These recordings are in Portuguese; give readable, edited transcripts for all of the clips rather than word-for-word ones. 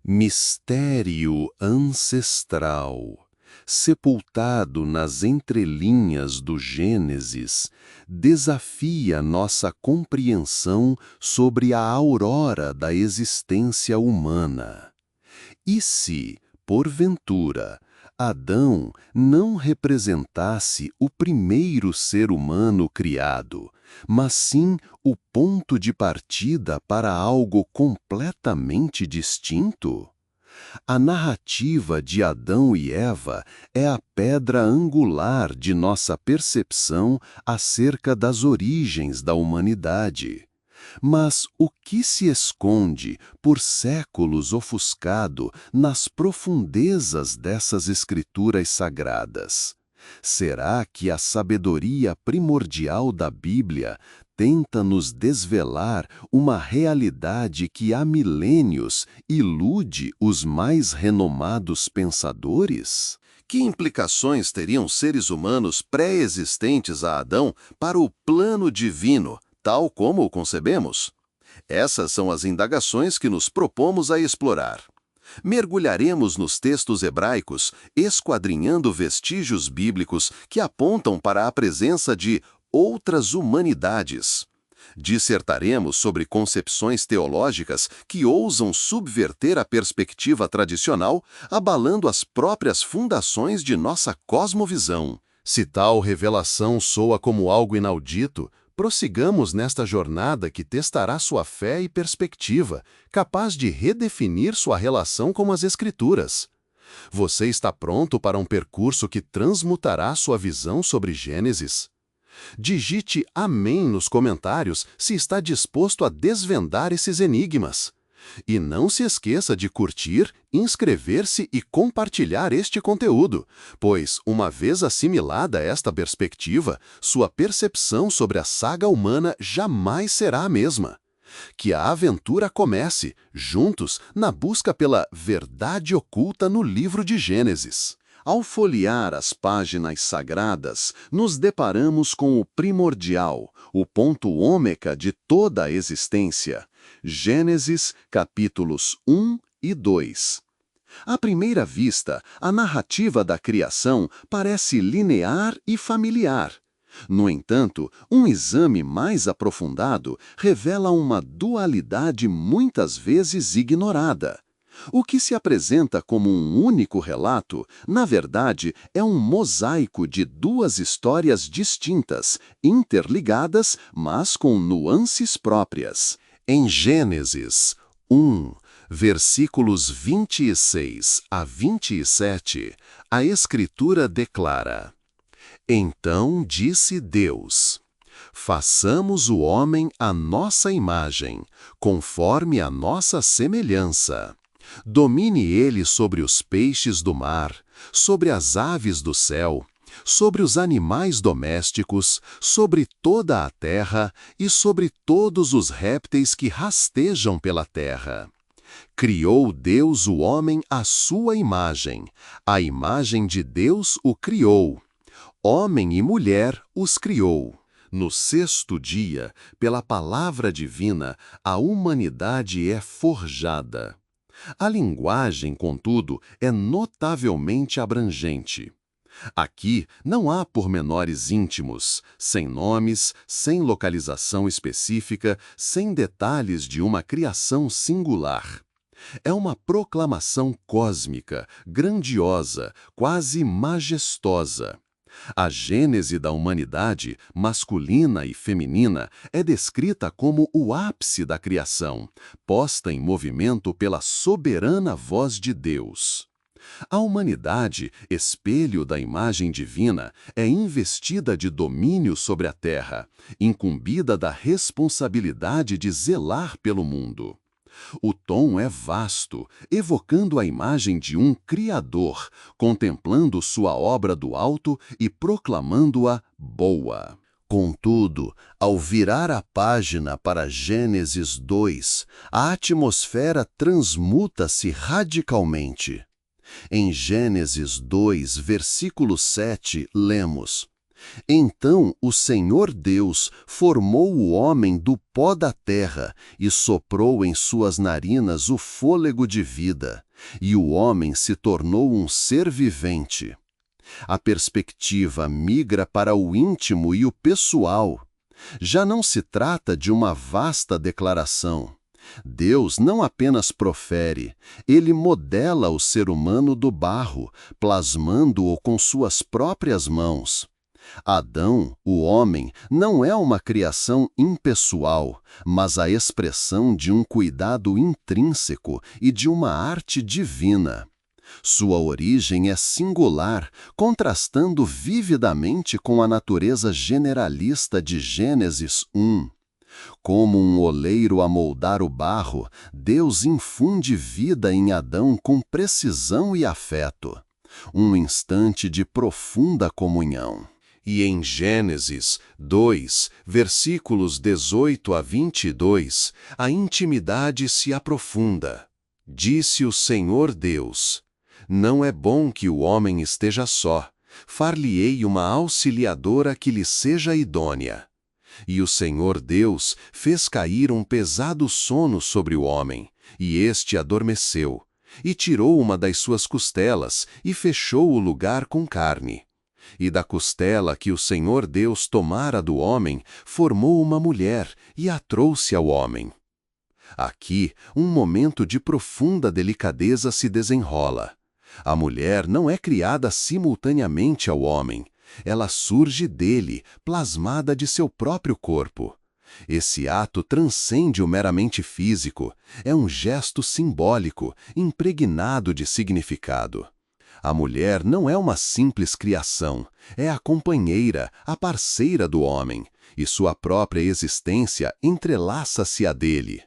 Mistério ancestral, sepultado nas entrelinhas do Gênesis, desafia nossa compreensão sobre a aurora da existência humana. E se, porventura, Adão não representasse o primeiro ser humano criado, mas sim o ponto de partida para algo completamente distinto? A narrativa de Adão e Eva é a pedra angular de nossa percepção acerca das origens da humanidade. Mas o que se esconde, por séculos ofuscado, nas profundezas dessas escrituras sagradas? Será que a sabedoria primordial da Bíblia tenta nos desvelar uma realidade que há milênios ilude os mais renomados pensadores? Que implicações teriam seres humanos pré-existentes a Adão para o plano divino, tal como o concebemos? Essas são as indagações que nos propomos a explorar. Mergulharemos nos textos hebraicos, esquadrinhando vestígios bíblicos que apontam para a presença de outras humanidades. Dissertaremos sobre concepções teológicas que ousam subverter a perspectiva tradicional, abalando as próprias fundações de nossa cosmovisão. Se tal revelação soa como algo inaudito, prossigamos nesta jornada que testará sua fé e perspectiva, capaz de redefinir sua relação com as Escrituras. Você está pronto para um percurso que transmutará sua visão sobre Gênesis? Digite amém nos comentários se está disposto a desvendar esses enigmas. E não se esqueça de curtir, inscrever-se e compartilhar este conteúdo, pois, uma vez assimilada esta perspectiva, sua percepção sobre a saga humana jamais será a mesma. Que a aventura comece, juntos, na busca pela verdade oculta no livro de Gênesis. Ao folhear as páginas sagradas, nos deparamos com o primordial, o ponto ômega de toda a existência. Gênesis, capítulos 1 e 2. À primeira vista, a narrativa da criação parece linear e familiar. No entanto, um exame mais aprofundado revela uma dualidade muitas vezes ignorada. O que se apresenta como um único relato, na verdade, é um mosaico de duas histórias distintas, interligadas, mas com nuances próprias. Em Gênesis 1, versículos 26 a 27, a Escritura declara: Então disse Deus: Façamos o homem à nossa imagem, conforme a nossa semelhança. Domine ele sobre os peixes do mar, sobre as aves do céu, sobre os animais domésticos, sobre toda a terra e sobre todos os répteis que rastejam pela terra. Criou Deus o homem à sua imagem, a imagem de Deus o criou. Homem e mulher os criou. No sexto dia, pela palavra divina, a humanidade é forjada. A linguagem, contudo, é notavelmente abrangente. Aqui não há pormenores íntimos, sem nomes, sem localização específica, sem detalhes de uma criação singular. É uma proclamação cósmica, grandiosa, quase majestosa. A gênese da humanidade, masculina e feminina, é descrita como o ápice da criação, posta em movimento pela soberana voz de Deus. A humanidade, espelho da imagem divina, é investida de domínio sobre a terra, incumbida da responsabilidade de zelar pelo mundo. O tom é vasto, evocando a imagem de um Criador, contemplando sua obra do alto e proclamando-a boa. Contudo, ao virar a página para Gênesis 2, a atmosfera transmuta-se radicalmente. Em Gênesis 2, versículo 7, lemos: Então o Senhor Deus formou o homem do pó da terra e soprou em suas narinas o fôlego de vida, e o homem se tornou um ser vivente. A perspectiva migra para o íntimo e o pessoal. Já não se trata de uma vasta declaração. Deus não apenas profere, ele modela o ser humano do barro, plasmando-o com suas próprias mãos. Adão, o homem, não é uma criação impessoal, mas a expressão de um cuidado intrínseco e de uma arte divina. Sua origem é singular, contrastando vividamente com a natureza generalista de Gênesis 1. Como um oleiro a moldar o barro, Deus infunde vida em Adão com precisão e afeto. Um instante de profunda comunhão. E em Gênesis 2, versículos 18 a 22, a intimidade se aprofunda. Disse o Senhor Deus: não é bom que o homem esteja só, far-lhe-ei uma auxiliadora que lhe seja idônea. E o Senhor Deus fez cair um pesado sono sobre o homem, e este adormeceu, e tirou uma das suas costelas, e fechou o lugar com carne. E da costela que o Senhor Deus tomara do homem, formou uma mulher, e a trouxe ao homem. Aqui, um momento de profunda delicadeza se desenrola. A mulher não é criada simultaneamente ao homem. Ela surge dele, plasmada de seu próprio corpo. Esse ato transcende o meramente físico. É um gesto simbólico, impregnado de significado. A mulher não é uma simples criação, é a companheira, a parceira do homem, e sua própria existência entrelaça-se à dele.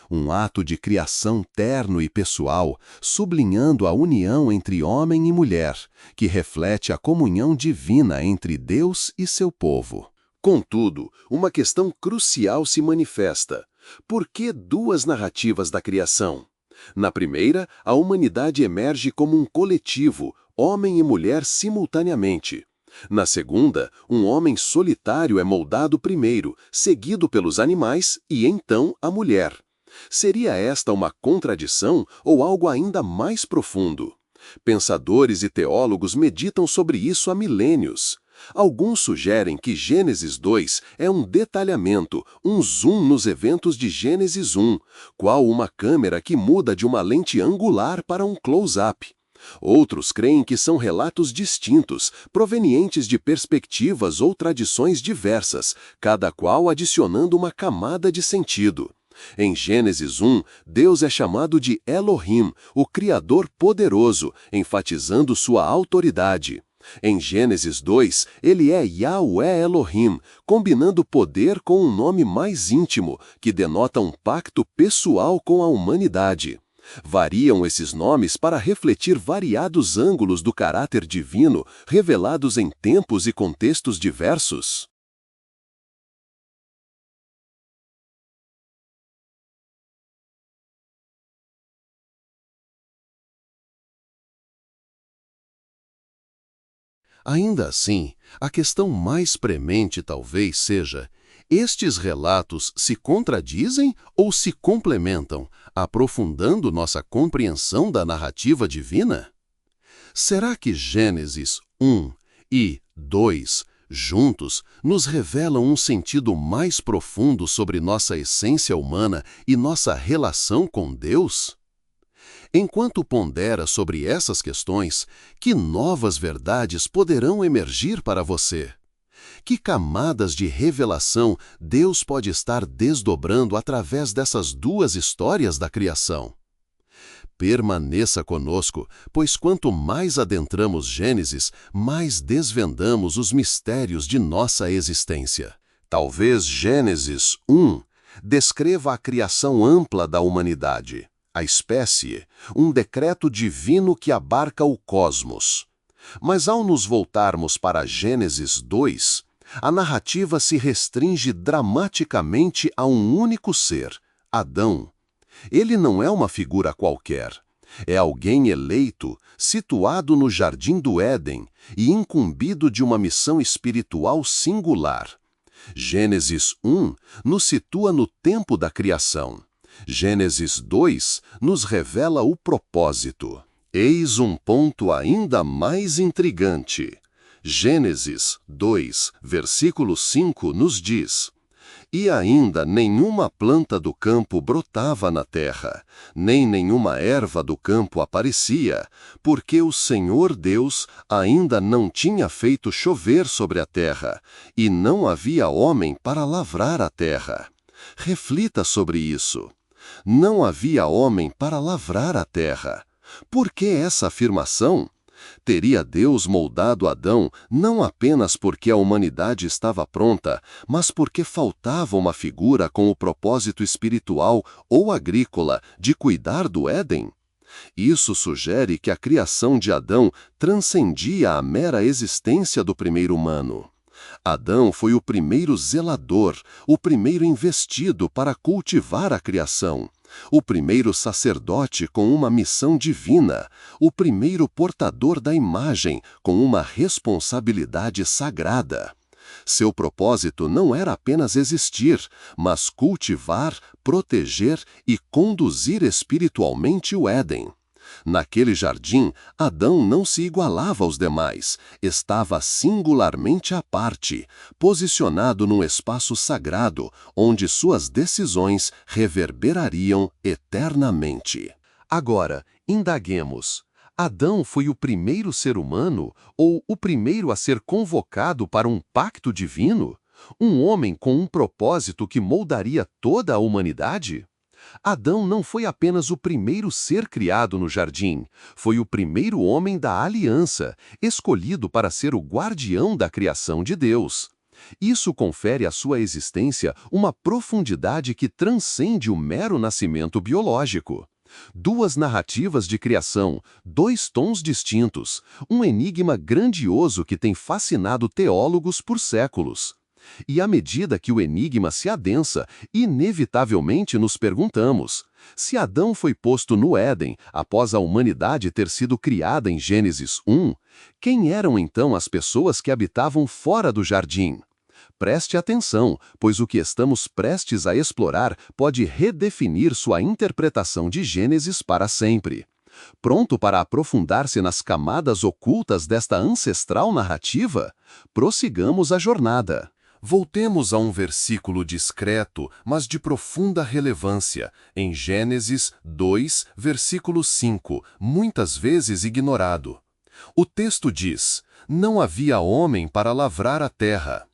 Um ato de criação terno e pessoal, sublinhando a união entre homem e mulher, que reflete a comunhão divina entre Deus e seu povo. Contudo, uma questão crucial se manifesta. Por que duas narrativas da criação? Na primeira, a humanidade emerge como um coletivo, homem e mulher simultaneamente. Na segunda, um homem solitário é moldado primeiro, seguido pelos animais e então a mulher. Seria esta uma contradição ou algo ainda mais profundo? Pensadores e teólogos meditam sobre isso há milênios. Alguns sugerem que Gênesis 2 é um detalhamento, um zoom nos eventos de Gênesis 1, qual uma câmera que muda de uma lente angular para um close-up. Outros creem que são relatos distintos, provenientes de perspectivas ou tradições diversas, cada qual adicionando uma camada de sentido. Em Gênesis 1, Deus é chamado de Elohim, o Criador poderoso, enfatizando sua autoridade. Em Gênesis 2, ele é Yahweh Elohim, combinando poder com um nome mais íntimo, que denota um pacto pessoal com a humanidade. Variam esses nomes para refletir variados ângulos do caráter divino, revelados em tempos e contextos diversos. Ainda assim, a questão mais premente talvez seja: estes relatos se contradizem ou se complementam, aprofundando nossa compreensão da narrativa divina? Será que Gênesis 1 e 2, juntos, nos revelam um sentido mais profundo sobre nossa essência humana e nossa relação com Deus? Enquanto pondera sobre essas questões, que novas verdades poderão emergir para você? Que camadas de revelação Deus pode estar desdobrando através dessas duas histórias da criação? Permaneça conosco, pois quanto mais adentramos Gênesis, mais desvendamos os mistérios de nossa existência. Talvez Gênesis 1 descreva a criação ampla da humanidade. A espécie, um decreto divino que abarca o cosmos. Mas ao nos voltarmos para Gênesis 2, a narrativa se restringe dramaticamente a um único ser, Adão. Ele não é uma figura qualquer. É alguém eleito, situado no Jardim do Éden e incumbido de uma missão espiritual singular. Gênesis 1 nos situa no tempo da criação. Gênesis 2 nos revela o propósito. Eis um ponto ainda mais intrigante. Gênesis 2, versículo 5 nos diz: E ainda nenhuma planta do campo brotava na terra, nem nenhuma erva do campo aparecia, porque o Senhor Deus ainda não tinha feito chover sobre a terra, e não havia homem para lavrar a terra. Reflita sobre isso. Não havia homem para lavrar a terra. Por que essa afirmação? Teria Deus moldado Adão não apenas porque a humanidade estava pronta, mas porque faltava uma figura com o propósito espiritual ou agrícola de cuidar do Éden? Isso sugere que a criação de Adão transcendia a mera existência do primeiro humano. Adão foi o primeiro zelador, o primeiro investido para cultivar a criação, o primeiro sacerdote com uma missão divina, o primeiro portador da imagem com uma responsabilidade sagrada. Seu propósito não era apenas existir, mas cultivar, proteger e conduzir espiritualmente o Éden. Naquele jardim, Adão não se igualava aos demais, estava singularmente à parte, posicionado num espaço sagrado, onde suas decisões reverberariam eternamente. Agora, indaguemos. Adão foi o primeiro ser humano ou o primeiro a ser convocado para um pacto divino? Um homem com um propósito que moldaria toda a humanidade? Adão não foi apenas o primeiro ser criado no jardim, foi o primeiro homem da aliança, escolhido para ser o guardião da criação de Deus. Isso confere à sua existência uma profundidade que transcende o mero nascimento biológico. Duas narrativas de criação, dois tons distintos, um enigma grandioso que tem fascinado teólogos por séculos. E à medida que o enigma se adensa, inevitavelmente nos perguntamos: se Adão foi posto no Éden após a humanidade ter sido criada em Gênesis 1, quem eram então as pessoas que habitavam fora do jardim? Preste atenção, pois o que estamos prestes a explorar pode redefinir sua interpretação de Gênesis para sempre. Pronto para aprofundar-se nas camadas ocultas desta ancestral narrativa? Prossigamos a jornada. Voltemos a um versículo discreto, mas de profunda relevância, em Gênesis 2, versículo 5, muitas vezes ignorado. O texto diz: não havia homem para lavrar a terra.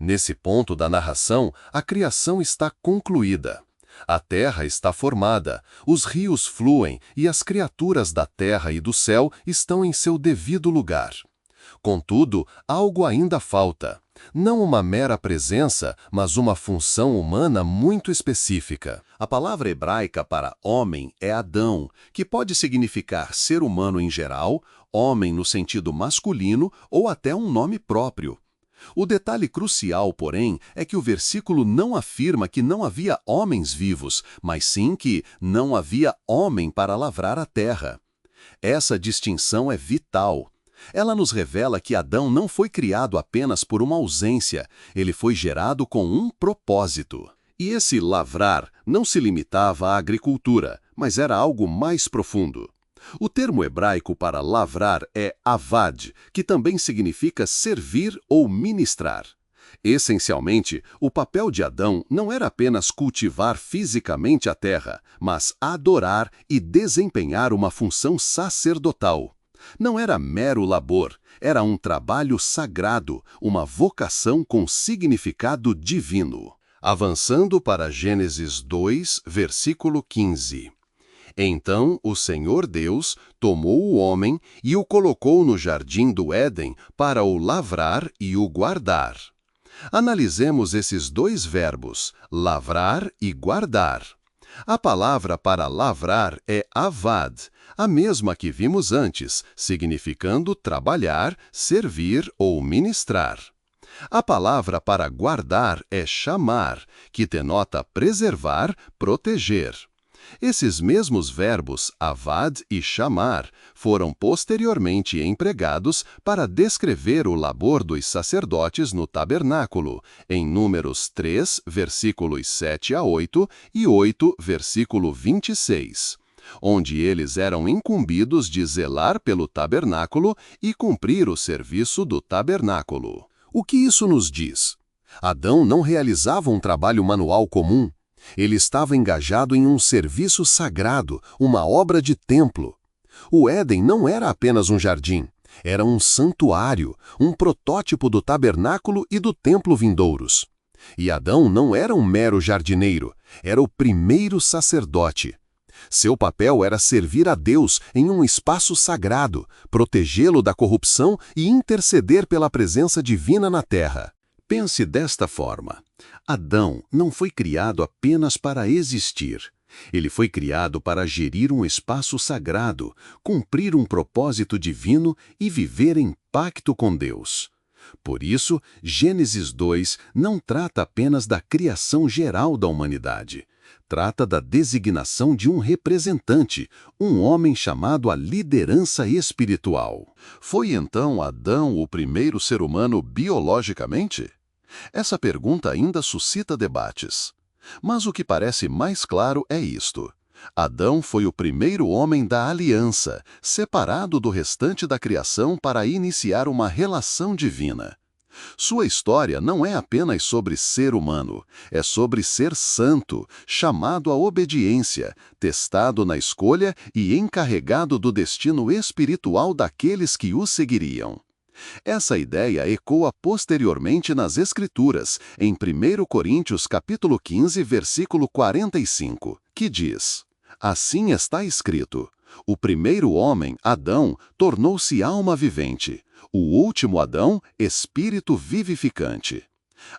Nesse ponto da narração, a criação está concluída. A terra está formada, os rios fluem e as criaturas da terra e do céu estão em seu devido lugar. Contudo, algo ainda falta. Não uma mera presença, mas uma função humana muito específica. A palavra hebraica para homem é Adão, que pode significar ser humano em geral, homem no sentido masculino ou até um nome próprio. O detalhe crucial, porém, é que o versículo não afirma que não havia homens vivos, mas sim que não havia homem para lavrar a terra. Essa distinção é vital. Ela nos revela que Adão não foi criado apenas por uma ausência, ele foi gerado com um propósito. E esse lavrar não se limitava à agricultura, mas era algo mais profundo. O termo hebraico para lavrar é avad, que também significa servir ou ministrar. Essencialmente, o papel de Adão não era apenas cultivar fisicamente a terra, mas adorar e desempenhar uma função sacerdotal. Não era mero labor, era um trabalho sagrado, uma vocação com significado divino. Avançando para Gênesis 2, versículo 15. Então o Senhor Deus tomou o homem e o colocou no jardim do Éden para o lavrar e o guardar. Analisemos esses dois verbos, lavrar e guardar. A palavra para lavrar é avad, a mesma que vimos antes, significando trabalhar, servir ou ministrar. A palavra para guardar é chamar, que denota preservar, proteger. Esses mesmos verbos, avad e chamar, foram posteriormente empregados para descrever o labor dos sacerdotes no tabernáculo, em Números 3, versículos 7 a 8 e 8, versículo 26, onde eles eram incumbidos de zelar pelo tabernáculo e cumprir o serviço do tabernáculo. O que isso nos diz? Adão não realizava um trabalho manual comum. Ele estava engajado em um serviço sagrado, uma obra de templo. O Éden não era apenas um jardim, era um santuário, um protótipo do tabernáculo e do templo vindouros. E Adão não era um mero jardineiro, era o primeiro sacerdote. Seu papel era servir a Deus em um espaço sagrado, protegê-lo da corrupção e interceder pela presença divina na terra. Pense desta forma: Adão não foi criado apenas para existir. Ele foi criado para gerir um espaço sagrado, cumprir um propósito divino e viver em pacto com Deus. Por isso, Gênesis 2 não trata apenas da criação geral da humanidade. Trata da designação de um representante, um homem chamado à liderança espiritual. Foi então Adão o primeiro ser humano biologicamente? Essa pergunta ainda suscita debates. Mas o que parece mais claro é isto: Adão foi o primeiro homem da aliança, separado do restante da criação para iniciar uma relação divina. Sua história não é apenas sobre ser humano, é sobre ser santo, chamado à obediência, testado na escolha e encarregado do destino espiritual daqueles que o seguiriam. Essa ideia ecoa posteriormente nas Escrituras, em 1 Coríntios capítulo 15, versículo 45, que diz: Assim está escrito: o primeiro homem, Adão, tornou-se alma vivente. O último Adão, espírito vivificante.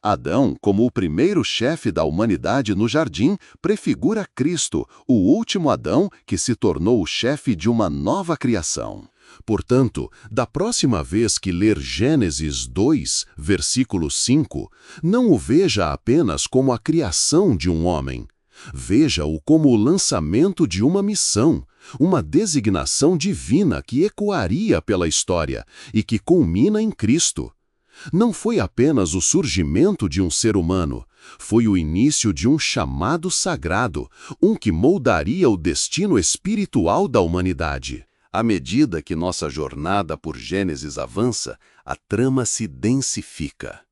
Adão, como o primeiro chefe da humanidade no jardim, prefigura Cristo, o último Adão que se tornou o chefe de uma nova criação. Portanto, da próxima vez que ler Gênesis 2, versículo 5, não o veja apenas como a criação de um homem. Veja-o como o lançamento de uma missão, uma designação divina que ecoaria pela história e que culmina em Cristo. Não foi apenas o surgimento de um ser humano, foi o início de um chamado sagrado, um que moldaria o destino espiritual da humanidade. À medida que nossa jornada por Gênesis avança, a trama se densifica.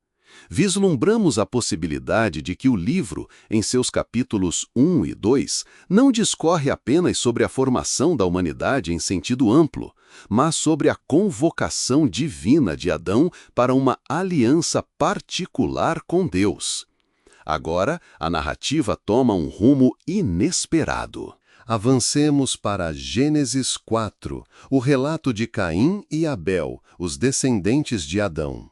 Vislumbramos a possibilidade de que o livro, em seus capítulos 1 e 2, não discorre apenas sobre a formação da humanidade em sentido amplo, mas sobre a convocação divina de Adão para uma aliança particular com Deus. Agora, a narrativa toma um rumo inesperado. Avancemos para Gênesis 4, o relato de Caim e Abel, os descendentes de Adão.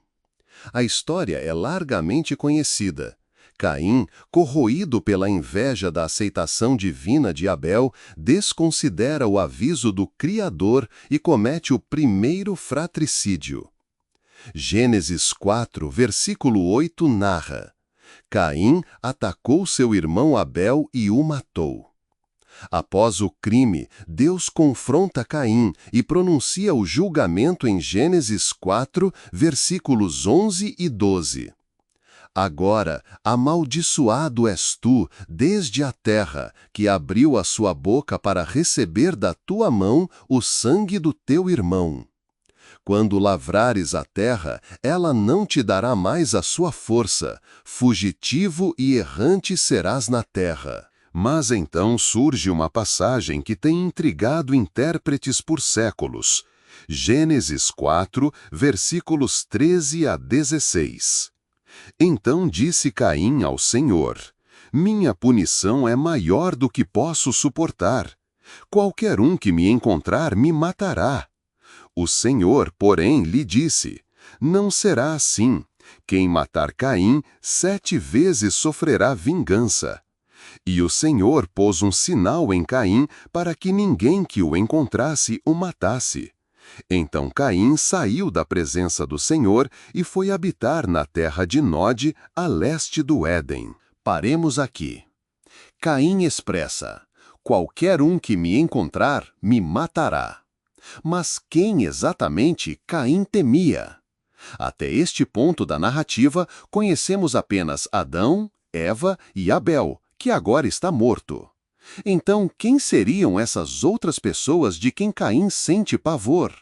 A história é largamente conhecida. Caim, corroído pela inveja da aceitação divina de Abel, desconsidera o aviso do Criador e comete o primeiro fratricídio. Gênesis 4, versículo 8 narra: Caim atacou seu irmão Abel e o matou. Após o crime, Deus confronta Caim e pronuncia o julgamento em Gênesis 4, versículos 11 e 12. Agora, amaldiçoado és tu desde a terra, que abriu a sua boca para receber da tua mão o sangue do teu irmão. Quando lavrares a terra, ela não te dará mais a sua força, fugitivo e errante serás na terra. Mas então surge uma passagem que tem intrigado intérpretes por séculos. Gênesis 4, versículos 13 a 16. Então disse Caim ao Senhor: Minha punição é maior do que posso suportar. Qualquer um que me encontrar me matará. O Senhor, porém, lhe disse: Não será assim. Quem matar Caim, 7 vezes sofrerá vingança. E o Senhor pôs um sinal em Caim para que ninguém que o encontrasse o matasse. Então Caim saiu da presença do Senhor e foi habitar na terra de Nod, a leste do Éden. Paremos aqui. Caim expressa: qualquer um que me encontrar me matará. Mas quem exatamente Caim temia? Até este ponto da narrativa, conhecemos apenas Adão, Eva e Abel, que agora está morto. Então, quem seriam essas outras pessoas de quem Caim sente pavor?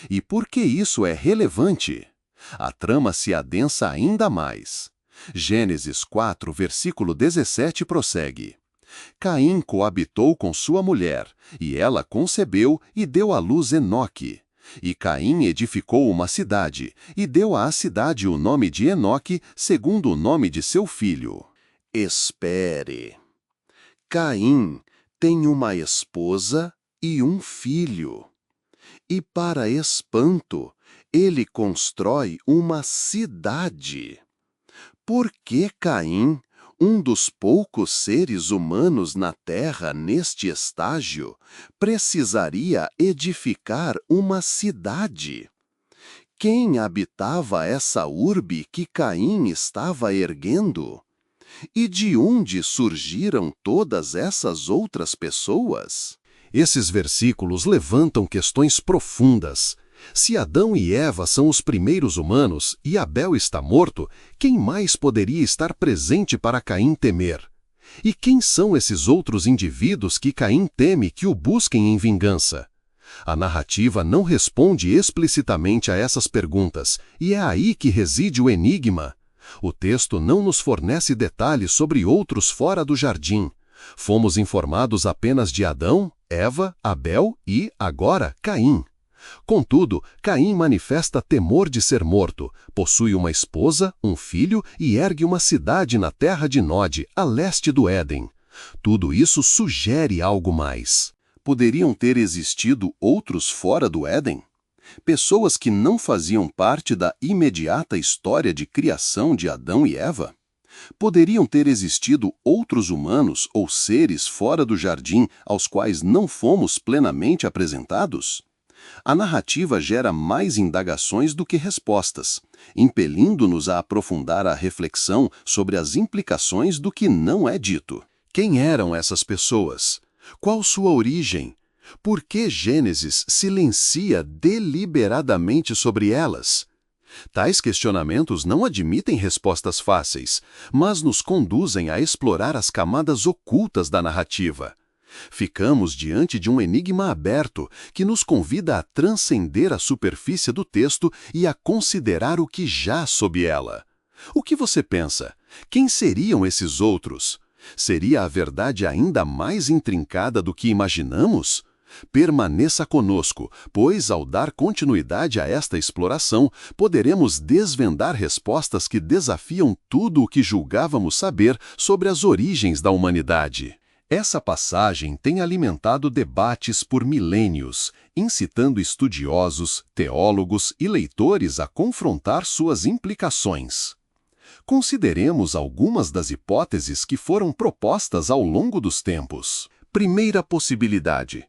E por que isso é relevante? A trama se adensa ainda mais. Gênesis 4, versículo 17 prossegue. Caim coabitou com sua mulher, e ela concebeu e deu à luz Enoque. E Caim edificou uma cidade, e deu à cidade o nome de Enoque, segundo o nome de seu filho. Espere. Caim tem uma esposa e um filho. E para espanto, ele constrói uma cidade. Por que Caim, um dos poucos seres humanos na Terra neste estágio, precisaria edificar uma cidade? Quem habitava essa urbe que Caim estava erguendo? E de onde surgiram todas essas outras pessoas? Esses versículos levantam questões profundas. Se Adão e Eva são os primeiros humanos e Abel está morto, quem mais poderia estar presente para Caim temer? E quem são esses outros indivíduos que Caim teme que o busquem em vingança? A narrativa não responde explicitamente a essas perguntas, e é aí que reside o enigma. O texto não nos fornece detalhes sobre outros fora do jardim. Fomos informados apenas de Adão, Eva, Abel e, agora, Caim. Contudo, Caim manifesta temor de ser morto, possui uma esposa, um filho e ergue uma cidade na terra de Nod, a leste do Éden. Tudo isso sugere algo mais. Poderiam ter existido outros fora do Éden? Pessoas que não faziam parte da imediata história de criação de Adão e Eva? Poderiam ter existido outros humanos ou seres fora do jardim aos quais não fomos plenamente apresentados? A narrativa gera mais indagações do que respostas, impelindo-nos a aprofundar a reflexão sobre as implicações do que não é dito. Quem eram essas pessoas? Qual sua origem? Por que Gênesis silencia deliberadamente sobre elas? Tais questionamentos não admitem respostas fáceis, mas nos conduzem a explorar as camadas ocultas da narrativa. Ficamos diante de um enigma aberto que nos convida a transcender a superfície do texto e a considerar o que jaz sob ela. O que você pensa? Quem seriam esses outros? Seria a verdade ainda mais intrincada do que imaginamos? Permaneça conosco, pois ao dar continuidade a esta exploração, poderemos desvendar respostas que desafiam tudo o que julgávamos saber sobre as origens da humanidade. Essa passagem tem alimentado debates por milênios, incitando estudiosos, teólogos e leitores a confrontar suas implicações. Consideremos algumas das hipóteses que foram propostas ao longo dos tempos. Primeira possibilidade.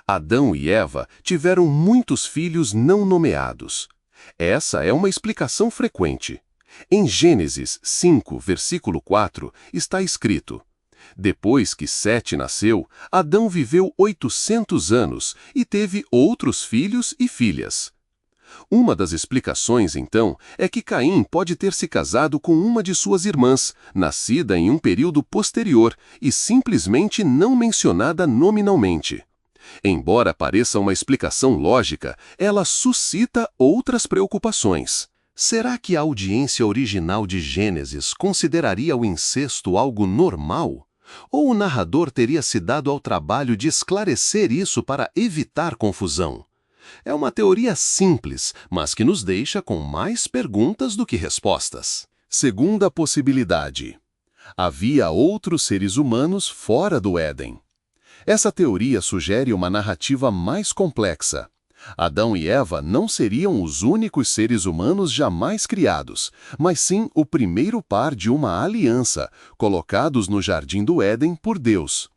Adão e Eva tiveram muitos filhos não nomeados. Essa é uma explicação frequente. Em Gênesis 5, versículo 4, está escrito: depois que Sete nasceu, Adão viveu 800 anos e teve outros filhos e filhas. Uma das explicações, então, é que Caim pode ter se casado com uma de suas irmãs, nascida em um período posterior e simplesmente não mencionada nominalmente. Embora pareça uma explicação lógica, ela suscita outras preocupações. Será que a audiência original de Gênesis consideraria o incesto algo normal? Ou o narrador teria se dado ao trabalho de esclarecer isso para evitar confusão? É uma teoria simples, mas que nos deixa com mais perguntas do que respostas. Segunda possibilidade. Havia outros seres humanos fora do Éden. Essa teoria sugere uma narrativa mais complexa. Adão e Eva não seriam os únicos seres humanos jamais criados, mas sim o primeiro par de uma aliança, colocados no Jardim do Éden por Deus.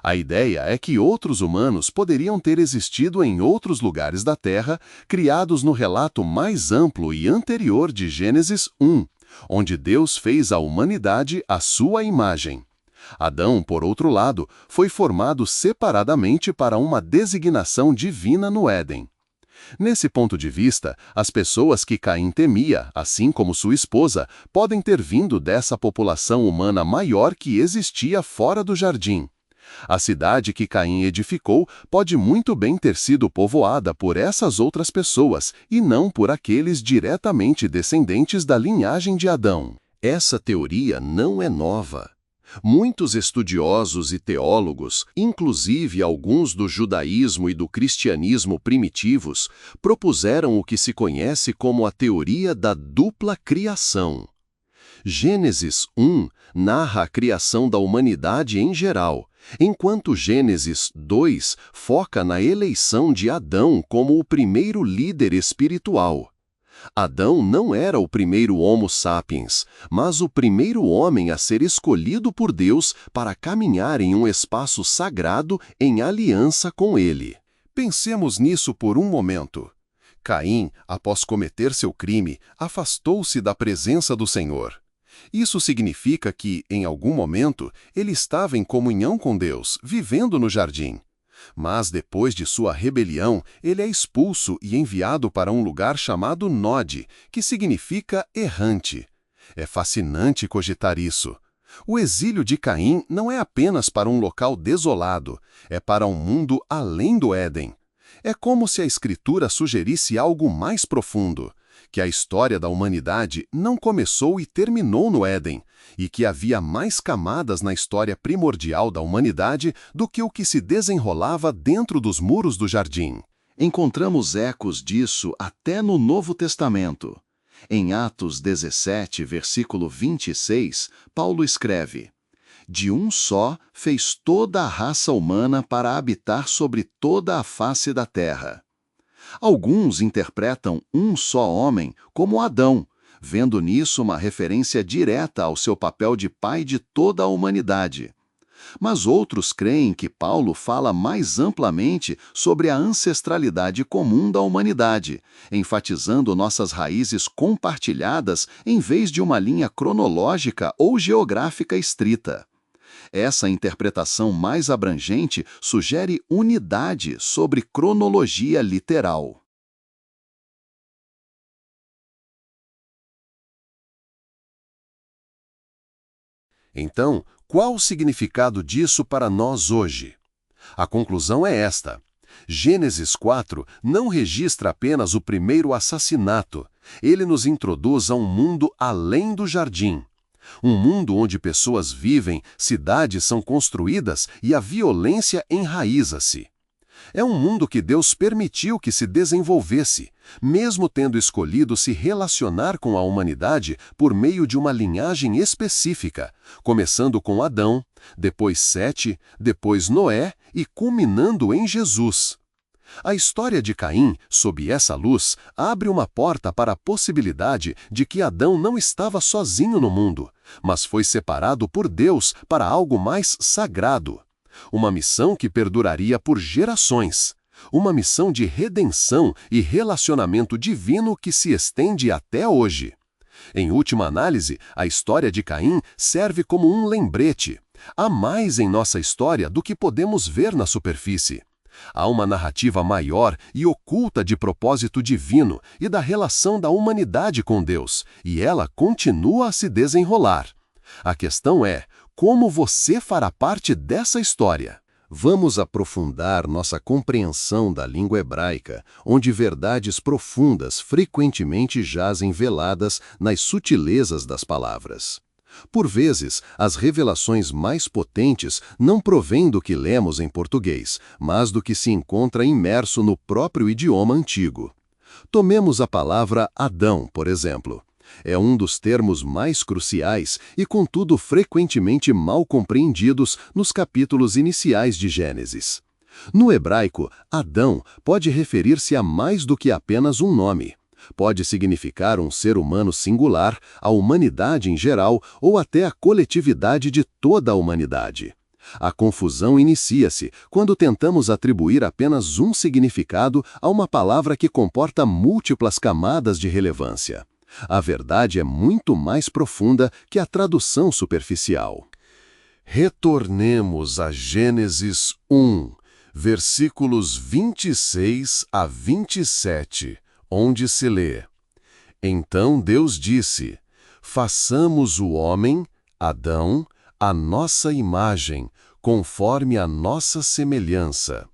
A ideia é que outros humanos poderiam ter existido em outros lugares da Terra, criados no relato mais amplo e anterior de Gênesis 1, onde Deus fez a humanidade à sua imagem. Adão, por outro lado, foi formado separadamente para uma designação divina no Éden. Nesse ponto de vista, as pessoas que Caim temia, assim como sua esposa, podem ter vindo dessa população humana maior que existia fora do jardim. A cidade que Caim edificou pode muito bem ter sido povoada por essas outras pessoas e não por aqueles diretamente descendentes da linhagem de Adão. Essa teoria não é nova. Muitos estudiosos e teólogos, inclusive alguns do judaísmo e do cristianismo primitivos, propuseram o que se conhece como a teoria da dupla criação. Gênesis 1 narra a criação da humanidade em geral, enquanto Gênesis 2 foca na eleição de Adão como o primeiro líder espiritual. Adão não era o primeiro Homo sapiens, mas o primeiro homem a ser escolhido por Deus para caminhar em um espaço sagrado em aliança com ele. Pensemos nisso por um momento. Caim, após cometer seu crime, afastou-se da presença do Senhor. Isso significa que, em algum momento, ele estava em comunhão com Deus, vivendo no jardim. Mas depois de sua rebelião, ele é expulso e enviado para um lugar chamado Nod, que significa errante. É fascinante cogitar isso. O exílio de Caim não é apenas para um local desolado, é para um mundo além do Éden. É como se a Escritura sugerisse algo mais profundo, que a história da humanidade não começou e terminou no Éden, e que havia mais camadas na história primordial da humanidade do que o que se desenrolava dentro dos muros do jardim. Encontramos ecos disso até no Novo Testamento. Em Atos 17, versículo 26, Paulo escreve: "De um só fez toda a raça humana para habitar sobre toda a face da terra." Alguns interpretam um só homem como Adão, vendo nisso uma referência direta ao seu papel de pai de toda a humanidade. Mas outros creem que Paulo fala mais amplamente sobre a ancestralidade comum da humanidade, enfatizando nossas raízes compartilhadas em vez de uma linha cronológica ou geográfica estrita. Essa interpretação mais abrangente sugere unidade sobre cronologia literal. Então, qual o significado disso para nós hoje? A conclusão é esta. Gênesis 4 não registra apenas o primeiro assassinato. Ele nos introduz a um mundo além do jardim. Um mundo onde pessoas vivem, cidades são construídas e a violência enraiza-se. É um mundo que Deus permitiu que se desenvolvesse, mesmo tendo escolhido se relacionar com a humanidade por meio de uma linhagem específica, começando com Adão, depois Sete, depois Noé e culminando em Jesus. A história de Caim, sob essa luz, abre uma porta para a possibilidade de que Adão não estava sozinho no mundo, mas foi separado por Deus para algo mais sagrado. Uma missão que perduraria por gerações. Uma missão de redenção e relacionamento divino que se estende até hoje. Em última análise, a história de Caim serve como um lembrete. Há mais em nossa história do que podemos ver na superfície. Há uma narrativa maior e oculta de propósito divino e da relação da humanidade com Deus, e ela continua a se desenrolar. A questão é, como você fará parte dessa história? Vamos aprofundar nossa compreensão da língua hebraica, onde verdades profundas frequentemente jazem veladas nas sutilezas das palavras. Por vezes, as revelações mais potentes não provêm do que lemos em português, mas do que se encontra imerso no próprio idioma antigo. Tomemos a palavra Adão, por exemplo. É um dos termos mais cruciais e, contudo, frequentemente mal compreendidos nos capítulos iniciais de Gênesis. No hebraico, Adão pode referir-se a mais do que apenas um nome. Pode significar um ser humano singular, a humanidade em geral ou até a coletividade de toda a humanidade. A confusão inicia-se quando tentamos atribuir apenas um significado a uma palavra que comporta múltiplas camadas de relevância. A verdade é muito mais profunda que a tradução superficial. Retornemos a Gênesis 1, versículos 26 a 27, onde se lê: Então Deus disse: Façamos o homem, Adão, à nossa imagem, conforme a nossa semelhança.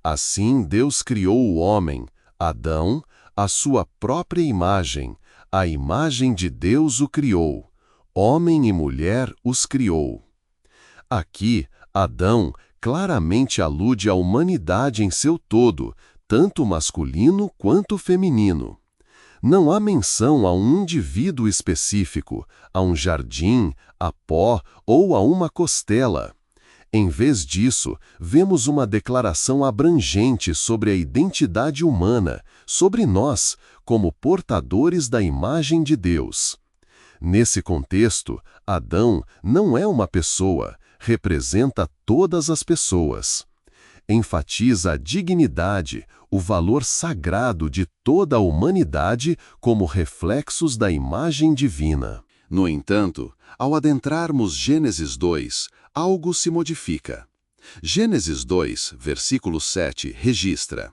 Assim Deus criou o homem, Adão, à sua própria imagem, a imagem de Deus o criou. Homem e mulher os criou. Aqui, Adão claramente alude à humanidade em seu todo, tanto masculino quanto feminino. Não há menção a um indivíduo específico, a um jardim, a pó ou a uma costela. Em vez disso, vemos uma declaração abrangente sobre a identidade humana, sobre nós, como portadores da imagem de Deus. Nesse contexto, Adão não é uma pessoa, representa todas as pessoas. Enfatiza a dignidade, o valor sagrado de toda a humanidade como reflexos da imagem divina. No entanto, ao adentrarmos Gênesis 2, algo se modifica. Gênesis 2, versículo 7, registra: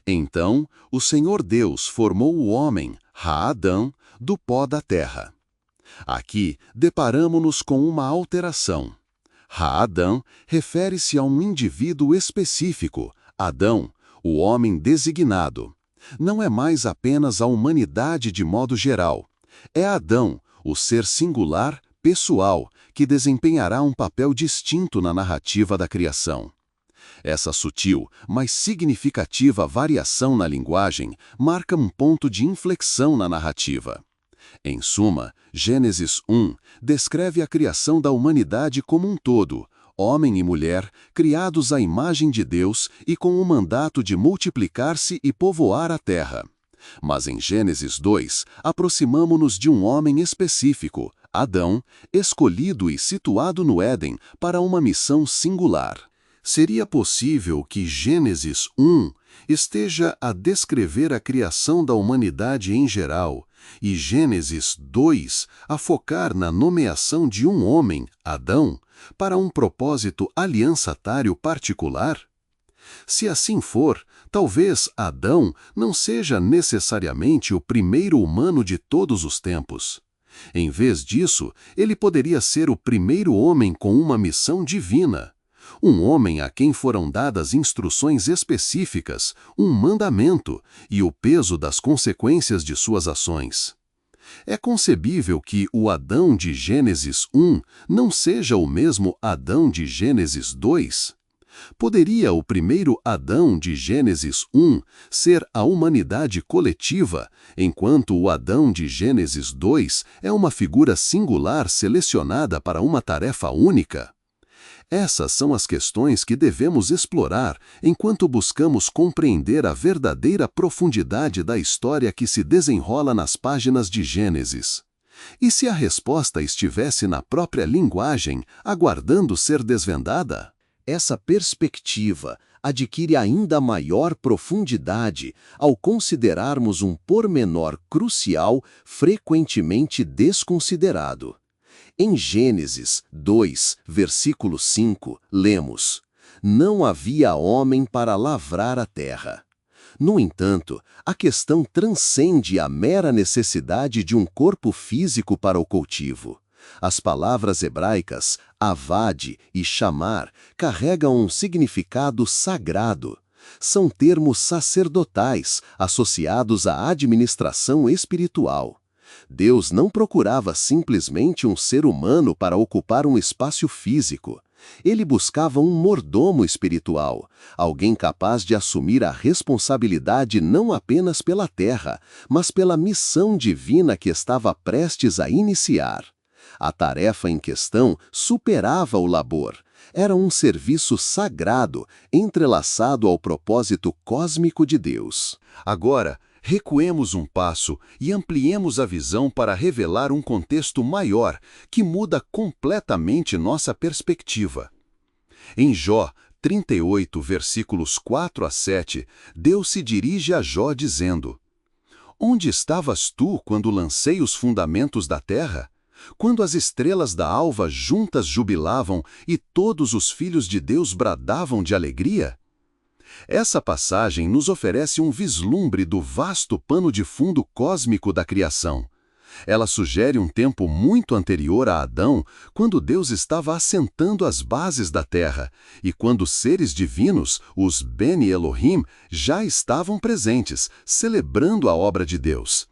Então o Senhor Deus formou o homem, Adão, do pó da terra. Aqui, deparamo-nos com uma alteração. Adão refere-se a um indivíduo específico, Adão, o homem designado. Não é mais apenas a humanidade de modo geral. É Adão, o ser singular, pessoal, que desempenhará um papel distinto na narrativa da criação. Essa sutil, mas significativa variação na linguagem marca um ponto de inflexão na narrativa. Em suma, Gênesis 1 descreve a criação da humanidade como um todo, homem e mulher, criados à imagem de Deus e com o mandato de multiplicar-se e povoar a terra. Mas em Gênesis 2, aproximamo-nos de um homem específico, Adão, escolhido e situado no Éden para uma missão singular. Seria possível que Gênesis 1 esteja a descrever a criação da humanidade em geral, e Gênesis 2 a focar na nomeação de um homem, Adão, para um propósito aliançatário particular? Se assim for, talvez Adão não seja necessariamente o primeiro humano de todos os tempos. Em vez disso, ele poderia ser o primeiro homem com uma missão divina. Um homem a quem foram dadas instruções específicas, um mandamento e o peso das consequências de suas ações. É concebível que o Adão de Gênesis 1 não seja o mesmo Adão de Gênesis 2? Poderia o primeiro Adão de Gênesis 1 ser a humanidade coletiva, enquanto o Adão de Gênesis 2 é uma figura singular selecionada para uma tarefa única? Essas são as questões que devemos explorar enquanto buscamos compreender a verdadeira profundidade da história que se desenrola nas páginas de Gênesis. E se a resposta estivesse na própria linguagem, aguardando ser desvendada? Essa perspectiva adquire ainda maior profundidade ao considerarmos um pormenor crucial frequentemente desconsiderado. Em Gênesis 2, versículo 5, lemos: Não havia homem para lavrar a terra. No entanto, a questão transcende a mera necessidade de um corpo físico para o cultivo. As palavras hebraicas avad e chamar carregam um significado sagrado. São termos sacerdotais associados à administração espiritual. Deus não procurava simplesmente um ser humano para ocupar um espaço físico. Ele buscava um mordomo espiritual, alguém capaz de assumir a responsabilidade não apenas pela terra, mas pela missão divina que estava prestes a iniciar. A tarefa em questão superava o labor. Era um serviço sagrado, entrelaçado ao propósito cósmico de Deus. Agora, recuemos um passo e ampliemos a visão para revelar um contexto maior que muda completamente nossa perspectiva. Em Jó 38, versículos 4 a 7, Deus se dirige a Jó dizendo: Onde estavas tu quando lancei os fundamentos da terra? quando as estrelas da alva juntas jubilavam e todos os filhos de Deus bradavam de alegria? Essa passagem nos oferece um vislumbre do vasto pano de fundo cósmico da criação. Ela sugere um tempo muito anterior a Adão, quando Deus estava assentando as bases da terra, e quando seres divinos, os Beni Elohim, já estavam presentes, celebrando a obra de Deus.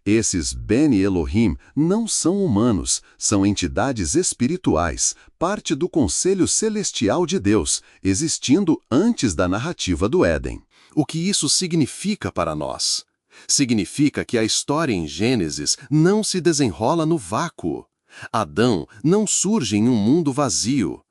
Esses Beni Elohim não são humanos, são entidades espirituais, parte do conselho celestial de Deus, existindo antes da narrativa do Éden. O que isso significa para nós? Significa que a história em Gênesis não se desenrola no vácuo. Adão não surge em um mundo vazio.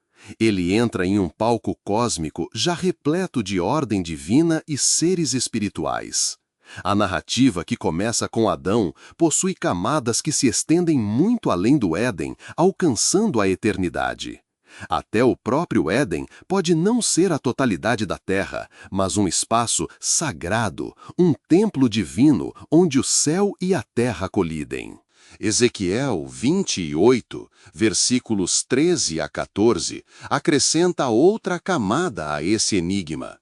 Ele entra em um palco cósmico já repleto de ordem divina e seres espirituais. A narrativa que começa com Adão possui camadas que se estendem muito além do Éden, alcançando a eternidade. Até o próprio Éden pode não ser a totalidade da Terra, mas um espaço sagrado, um templo divino onde o céu e a terra colidem. Ezequiel 28, versículos 13 a 14, acrescenta outra camada a esse enigma.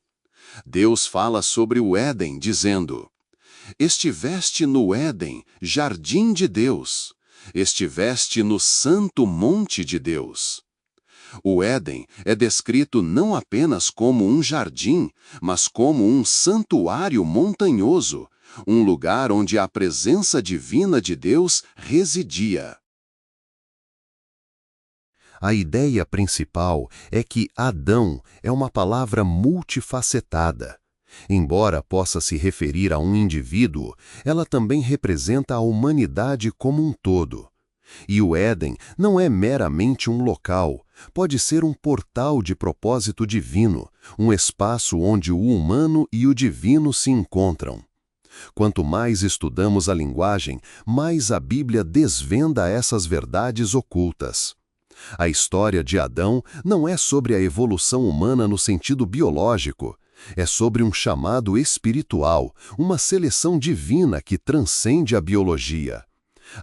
Deus fala sobre o Éden, dizendo: estiveste no Éden, jardim de Deus, estiveste no santo monte de Deus. O Éden é descrito não apenas como um jardim, mas como um santuário montanhoso, um lugar onde a presença divina de Deus residia. A ideia principal é que Adão é uma palavra multifacetada. Embora possa se referir a um indivíduo, ela também representa a humanidade como um todo. E o Éden não é meramente um local, pode ser um portal de propósito divino, um espaço onde o humano e o divino se encontram. Quanto mais estudamos a linguagem, mais a Bíblia desvenda essas verdades ocultas. A história de Adão não é sobre a evolução humana no sentido biológico, é sobre um chamado espiritual, uma seleção divina que transcende a biologia.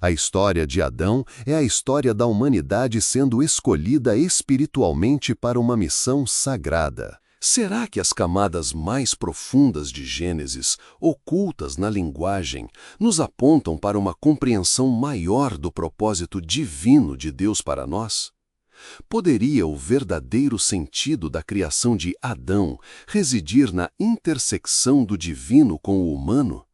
A história de Adão é a história da humanidade sendo escolhida espiritualmente para uma missão sagrada. Será que as camadas mais profundas de Gênesis, ocultas na linguagem, nos apontam para uma compreensão maior do propósito divino de Deus para nós? Poderia o verdadeiro sentido da criação de Adão residir na intersecção do divino com o humano?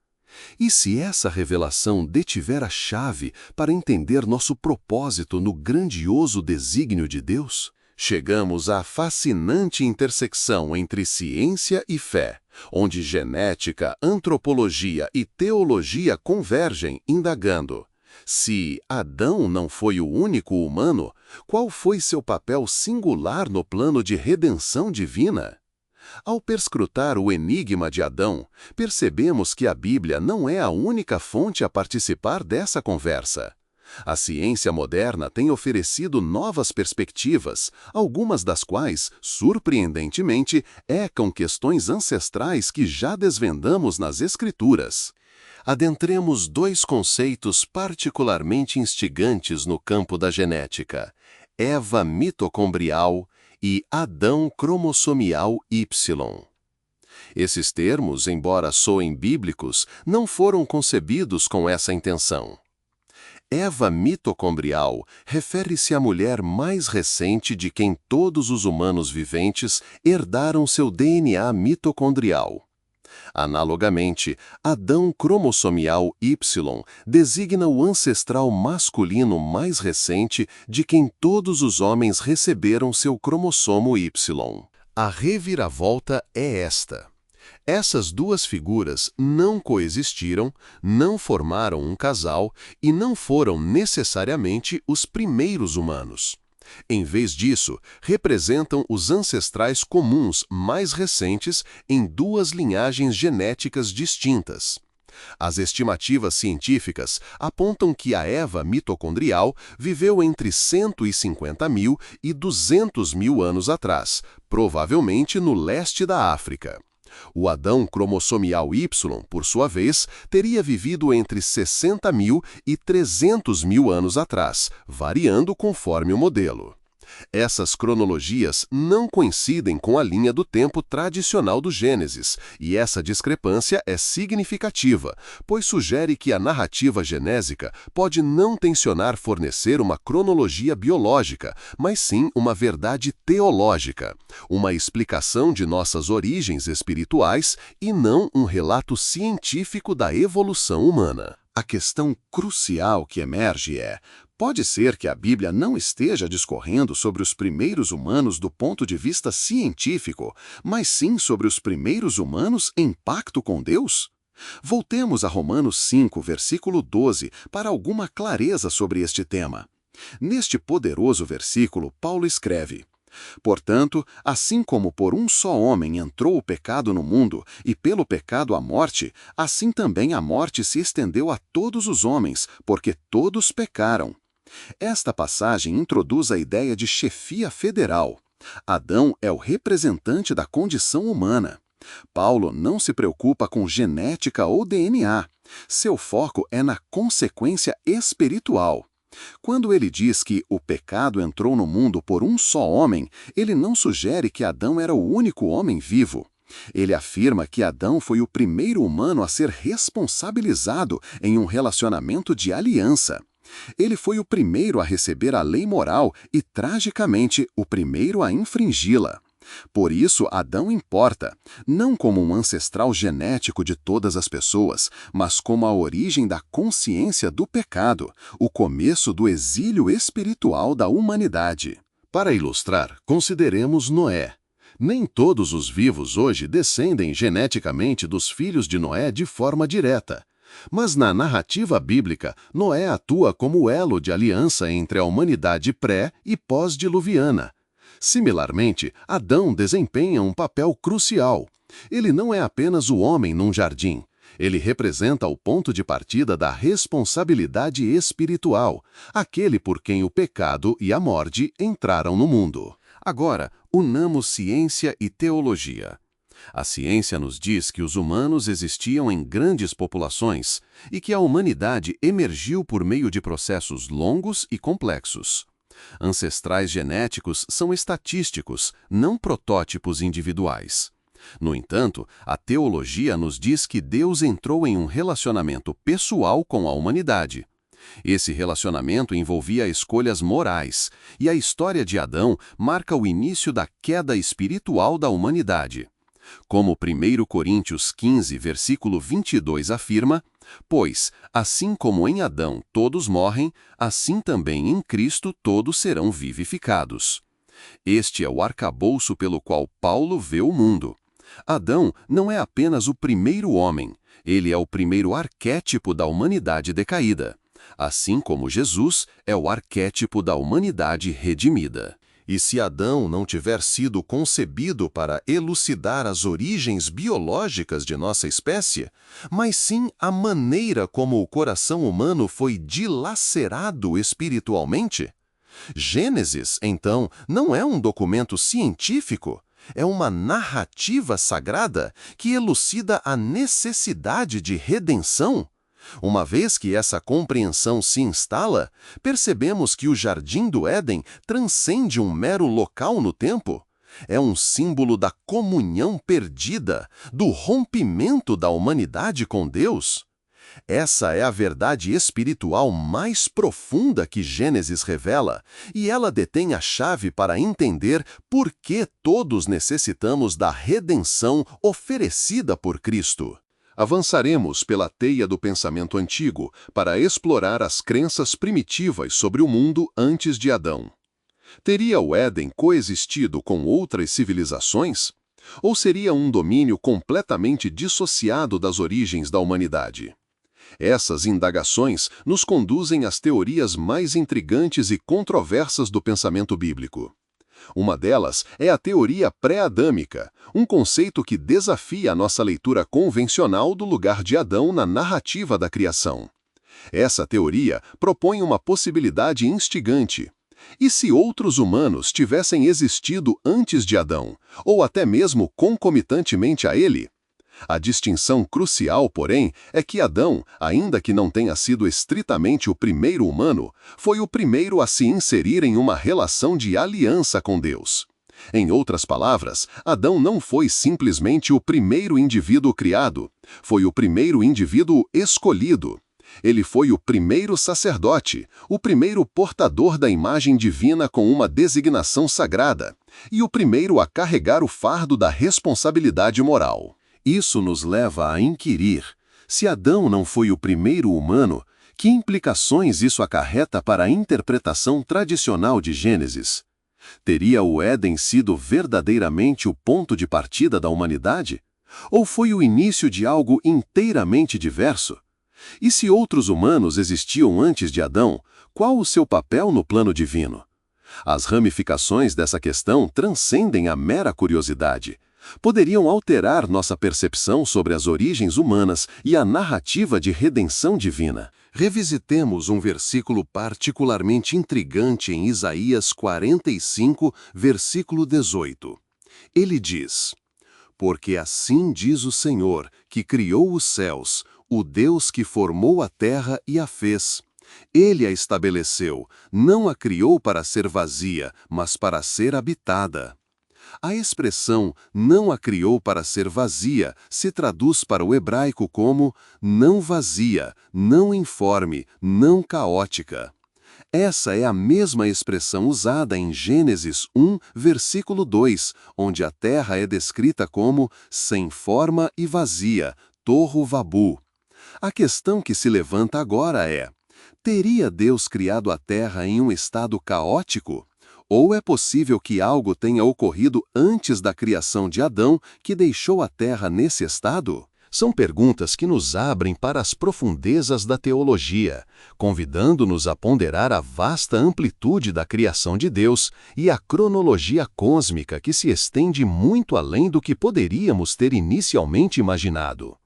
E se essa revelação detiver a chave para entender nosso propósito no grandioso desígnio de Deus? Chegamos à fascinante intersecção entre ciência e fé, onde genética, antropologia e teologia convergem, indagando: se Adão não foi o único humano, qual foi seu papel singular no plano de redenção divina? Ao perscrutar o enigma de Adão, percebemos que a Bíblia não é a única fonte a participar dessa conversa. A ciência moderna tem oferecido novas perspectivas, algumas das quais, surpreendentemente, ecam questões ancestrais que já desvendamos nas Escrituras. Adentremos dois conceitos particularmente instigantes no campo da genética: Eva mitocondrial e Adão cromossomial Y. Esses termos, embora soem bíblicos, não foram concebidos com essa intenção. Eva mitocondrial refere-se à mulher mais recente de quem todos os humanos viventes herdaram seu DNA mitocondrial. Analogamente, Adão cromossomial Y designa o ancestral masculino mais recente de quem todos os homens receberam seu cromossomo Y. A reviravolta é esta: essas duas figuras não coexistiram, não formaram um casal e não foram necessariamente os primeiros humanos. Em vez disso, representam os ancestrais comuns mais recentes em duas linhagens genéticas distintas. As estimativas científicas apontam que a Eva mitocondrial viveu entre 150.000 e 200.000 anos atrás, provavelmente no leste da África. O Adão cromossomial Y, por sua vez, teria vivido entre 60.000 e 300.000 anos atrás, variando conforme o modelo. Essas cronologias não coincidem com a linha do tempo tradicional do Gênesis, e essa discrepância é significativa, pois sugere que a narrativa genésica pode não tensionar fornecer uma cronologia biológica, mas sim uma verdade teológica, uma explicação de nossas origens espirituais e não um relato científico da evolução humana. A questão crucial que emerge é: pode ser que a Bíblia não esteja discorrendo sobre os primeiros humanos do ponto de vista científico, mas sim sobre os primeiros humanos em pacto com Deus? Voltemos a Romanos 5, versículo 12, para alguma clareza sobre este tema. Neste poderoso versículo, Paulo escreve: portanto, assim como por um só homem entrou o pecado no mundo, e pelo pecado a morte, assim também a morte se estendeu a todos os homens, porque todos pecaram. Esta passagem introduz a ideia de chefia federal. Adão é o representante da condição humana. Paulo não se preocupa com genética ou DNA. Seu foco é na consequência espiritual. Quando ele diz que o pecado entrou no mundo por um só homem, ele não sugere que Adão era o único homem vivo. Ele afirma que Adão foi o primeiro humano a ser responsabilizado em um relacionamento de aliança. Ele foi o primeiro a receber a lei moral e, tragicamente, o primeiro a infringi-la. Por isso, Adão importa, não como um ancestral genético de todas as pessoas, mas como a origem da consciência do pecado, o começo do exílio espiritual da humanidade. Para ilustrar, consideremos Noé. Nem todos os vivos hoje descendem geneticamente dos filhos de Noé de forma direta. Mas na narrativa bíblica, Noé atua como elo de aliança entre a humanidade pré- e pós-diluviana. Similarmente, Adão desempenha um papel crucial. Ele não é apenas o homem num jardim. Ele representa o ponto de partida da responsabilidade espiritual, aquele por quem o pecado e a morte entraram no mundo. Agora, unamos ciência e teologia. A ciência nos diz que os humanos existiam em grandes populações e que a humanidade emergiu por meio de processos longos e complexos. Ancestrais genéticos são estatísticos, não protótipos individuais. No entanto, a teologia nos diz que Deus entrou em um relacionamento pessoal com a humanidade. Esse relacionamento envolvia escolhas morais, e a história de Adão marca o início da queda espiritual da humanidade. Como 1 Coríntios 15, versículo 22 afirma: pois, assim como em Adão todos morrem, assim também em Cristo todos serão vivificados. Este é o arcabouço pelo qual Paulo vê o mundo. Adão não é apenas o primeiro homem, ele é o primeiro arquétipo da humanidade decaída, assim como Jesus é o arquétipo da humanidade redimida. E se Adão não tiver sido concebido para elucidar as origens biológicas de nossa espécie, mas sim a maneira como o coração humano foi dilacerado espiritualmente? Gênesis, então, não é um documento científico, é uma narrativa sagrada que elucida a necessidade de redenção. Uma vez que essa compreensão se instala, percebemos que o Jardim do Éden transcende um mero local no tempo. É um símbolo da comunhão perdida, do rompimento da humanidade com Deus. Essa é a verdade espiritual mais profunda que Gênesis revela, e ela detém a chave para entender por que todos necessitamos da redenção oferecida por Cristo. Avançaremos pela teia do pensamento antigo para explorar as crenças primitivas sobre o mundo antes de Adão. Teria o Éden coexistido com outras civilizações? Ou seria um domínio completamente dissociado das origens da humanidade? Essas indagações nos conduzem às teorias mais intrigantes e controversas do pensamento bíblico. Uma delas é a teoria pré-adâmica, um conceito que desafia a nossa leitura convencional do lugar de Adão na narrativa da criação. Essa teoria propõe uma possibilidade instigante. E se outros humanos tivessem existido antes de Adão, ou até mesmo concomitantemente a ele? A distinção crucial, porém, é que Adão, ainda que não tenha sido estritamente o primeiro humano, foi o primeiro a se inserir em uma relação de aliança com Deus. Em outras palavras, Adão não foi simplesmente o primeiro indivíduo criado, foi o primeiro indivíduo escolhido. Ele foi o primeiro sacerdote, o primeiro portador da imagem divina com uma designação sagrada, e o primeiro a carregar o fardo da responsabilidade moral. Isso nos leva a inquirir: se Adão não foi o primeiro humano, que implicações isso acarreta para a interpretação tradicional de Gênesis? Teria o Éden sido verdadeiramente o ponto de partida da humanidade? Ou foi o início de algo inteiramente diverso? E se outros humanos existiam antes de Adão, qual o seu papel no plano divino? As ramificações dessa questão transcendem a mera curiosidade. Poderiam alterar nossa percepção sobre as origens humanas e a narrativa de redenção divina. Revisitemos um versículo particularmente intrigante em Isaías 45, versículo 18. Ele diz: "Porque assim diz o Senhor, que criou os céus, o Deus que formou a terra e a fez. Ele a estabeleceu, não a criou para ser vazia, mas para ser habitada." A expressão "não a criou para ser vazia" se traduz para o hebraico como não vazia, não informe, não caótica. Essa é a mesma expressão usada em Gênesis 1, versículo 2, onde a terra é descrita como sem forma e vazia, tohu vabu. A questão que se levanta agora é: teria Deus criado a terra em um estado caótico? Ou é possível que algo tenha ocorrido antes da criação de Adão que deixou a terra nesse estado? São perguntas que nos abrem para as profundezas da teologia, convidando-nos a ponderar a vasta amplitude da criação de Deus e a cronologia cósmica que se estende muito além do que poderíamos ter inicialmente imaginado.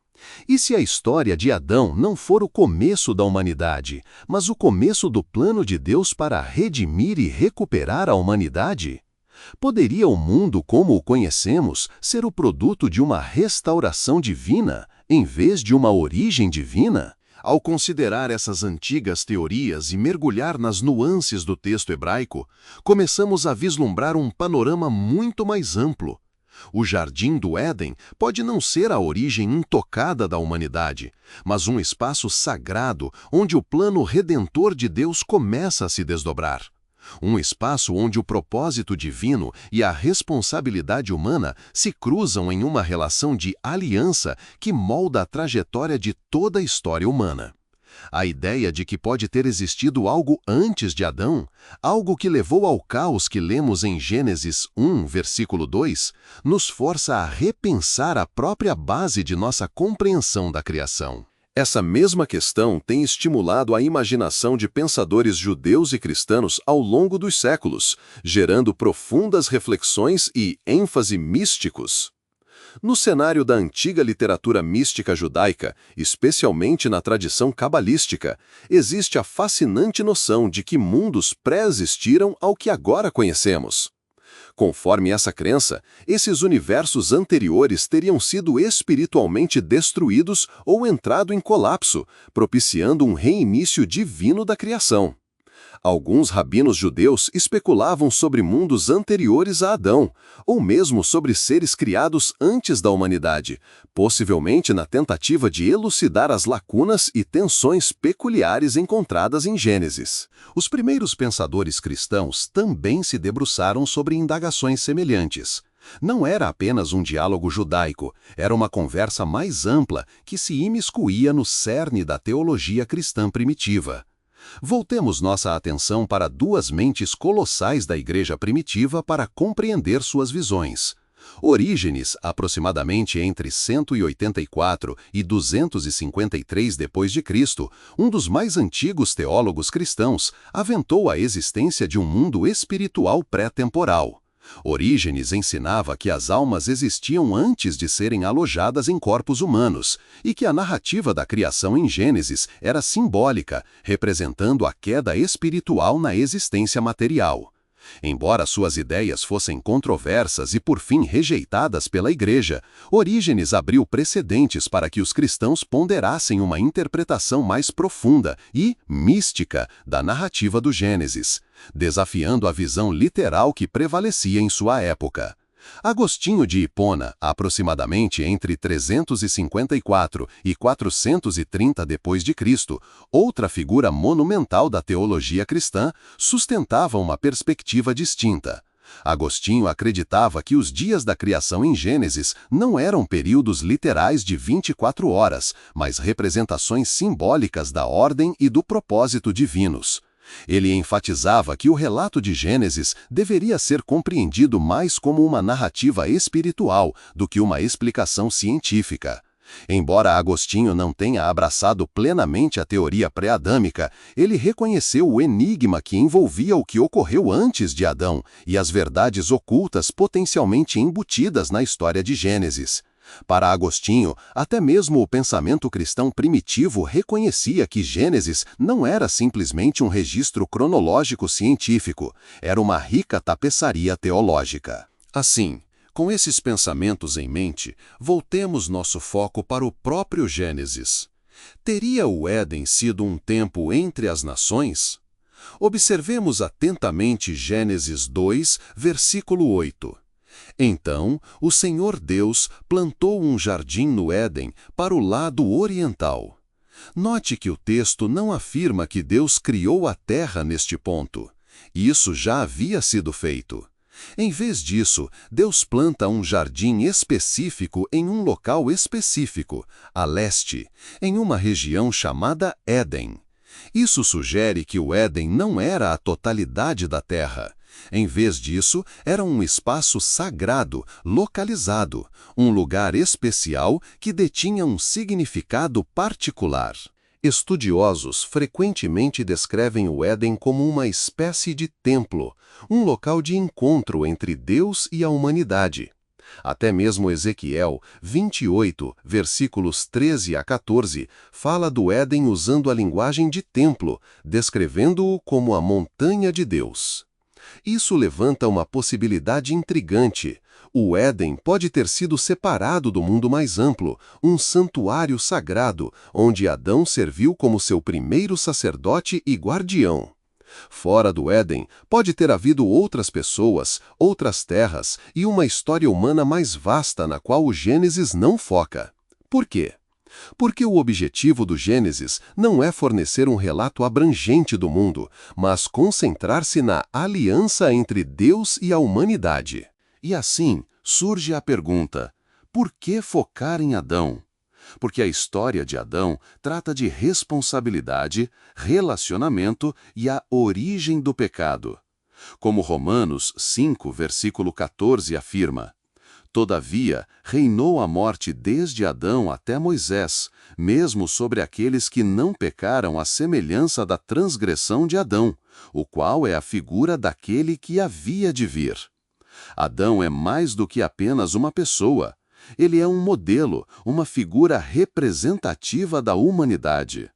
E se a história de Adão não for o começo da humanidade, mas o começo do plano de Deus para redimir e recuperar a humanidade? Poderia o mundo como o conhecemos ser o produto de uma restauração divina, em vez de uma origem divina? Ao considerar essas antigas teorias e mergulhar nas nuances do texto hebraico, começamos a vislumbrar um panorama muito mais amplo. O Jardim do Éden pode não ser a origem intocada da humanidade, mas um espaço sagrado onde o plano redentor de Deus começa a se desdobrar. Um espaço onde o propósito divino e a responsabilidade humana se cruzam em uma relação de aliança que molda a trajetória de toda a história humana. A ideia de que pode ter existido algo antes de Adão, algo que levou ao caos que lemos em Gênesis 1, versículo 2, nos força a repensar a própria base de nossa compreensão da criação. Essa mesma questão tem estimulado a imaginação de pensadores judeus e cristãos ao longo dos séculos, gerando profundas reflexões e ênfase místicos. No cenário da antiga literatura mística judaica, especialmente na tradição cabalística, existe a fascinante noção de que mundos pré-existiram ao que agora conhecemos. Conforme essa crença, esses universos anteriores teriam sido espiritualmente destruídos ou entrado em colapso, propiciando um reinício divino da criação. Alguns rabinos judeus especulavam sobre mundos anteriores a Adão, ou mesmo sobre seres criados antes da humanidade, possivelmente na tentativa de elucidar as lacunas e tensões peculiares encontradas em Gênesis. Os primeiros pensadores cristãos também se debruçaram sobre indagações semelhantes. Não era apenas um diálogo judaico, era uma conversa mais ampla que se imiscuía no cerne da teologia cristã primitiva. Voltemos nossa atenção para duas mentes colossais da igreja primitiva para compreender suas visões. Orígenes, aproximadamente entre 184 e 253 d.C., um dos mais antigos teólogos cristãos, aventou a existência de um mundo espiritual pré-temporal. Orígenes ensinava que as almas existiam antes de serem alojadas em corpos humanos e que a narrativa da criação em Gênesis era simbólica, representando a queda espiritual na existência material. Embora suas ideias fossem controversas e por fim rejeitadas pela Igreja, Orígenes abriu precedentes para que os cristãos ponderassem uma interpretação mais profunda e mística da narrativa do Gênesis, desafiando a visão literal que prevalecia em sua época. Agostinho de Hipona, aproximadamente entre 354 e 430 d.C., outra figura monumental da teologia cristã, sustentava uma perspectiva distinta. Agostinho acreditava que os dias da criação em Gênesis não eram períodos literais de 24 horas, mas representações simbólicas da ordem e do propósito divinos. Ele enfatizava que o relato de Gênesis deveria ser compreendido mais como uma narrativa espiritual do que uma explicação científica. Embora Agostinho não tenha abraçado plenamente a teoria pré-adâmica, ele reconheceu o enigma que envolvia o que ocorreu antes de Adão e as verdades ocultas potencialmente embutidas na história de Gênesis. Para Agostinho, até mesmo o pensamento cristão primitivo reconhecia que Gênesis não era simplesmente um registro cronológico científico, era uma rica tapeçaria teológica. Assim, com esses pensamentos em mente, voltemos nosso foco para o próprio Gênesis. Teria o Éden sido um tempo entre as nações? Observemos atentamente Gênesis 2, versículo 8. Então, o Senhor Deus plantou um jardim no Éden para o lado oriental. Note que o texto não afirma que Deus criou a terra neste ponto. Isso já havia sido feito. Em vez disso, Deus planta um jardim específico em um local específico, a leste, em uma região chamada Éden. Isso sugere que o Éden não era a totalidade da terra. Em vez disso, era um espaço sagrado, localizado, um lugar especial que detinha um significado particular. Estudiosos frequentemente descrevem o Éden como uma espécie de templo, um local de encontro entre Deus e a humanidade. Até mesmo Ezequiel 28, versículos 13 a 14, fala do Éden usando a linguagem de templo, descrevendo-o como a montanha de Deus. Isso levanta uma possibilidade intrigante. O Éden pode ter sido separado do mundo mais amplo, um santuário sagrado, onde Adão serviu como seu primeiro sacerdote e guardião. Fora do Éden, pode ter havido outras pessoas, outras terras e uma história humana mais vasta na qual o Gênesis não foca. Por quê? Porque o objetivo do Gênesis não é fornecer um relato abrangente do mundo, mas concentrar-se na aliança entre Deus e a humanidade. E assim surge a pergunta: por que focar em Adão? Porque a história de Adão trata de responsabilidade, relacionamento e a origem do pecado. Como Romanos 5, versículo 14 afirma: Todavia, reinou a morte desde Adão até Moisés, mesmo sobre aqueles que não pecaram à semelhança da transgressão de Adão, o qual é a figura daquele que havia de vir. Adão é mais do que apenas uma pessoa. Ele é um modelo, uma figura representativa da humanidade.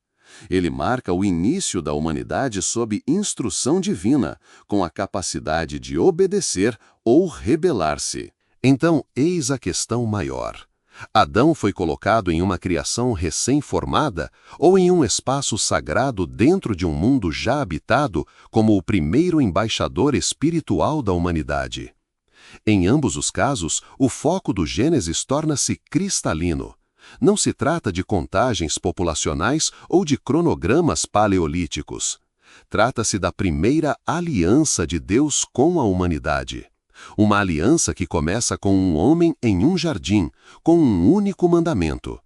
Ele marca o início da humanidade sob instrução divina, com a capacidade de obedecer ou rebelar-se. Então, eis a questão maior. Adão foi colocado em uma criação recém-formada ou em um espaço sagrado dentro de um mundo já habitado como o primeiro embaixador espiritual da humanidade? Em ambos os casos, o foco do Gênesis torna-se cristalino. Não se trata de contagens populacionais ou de cronogramas paleolíticos. Trata-se da primeira aliança de Deus com a humanidade. Uma aliança que começa com um homem em um jardim, com um único mandamento.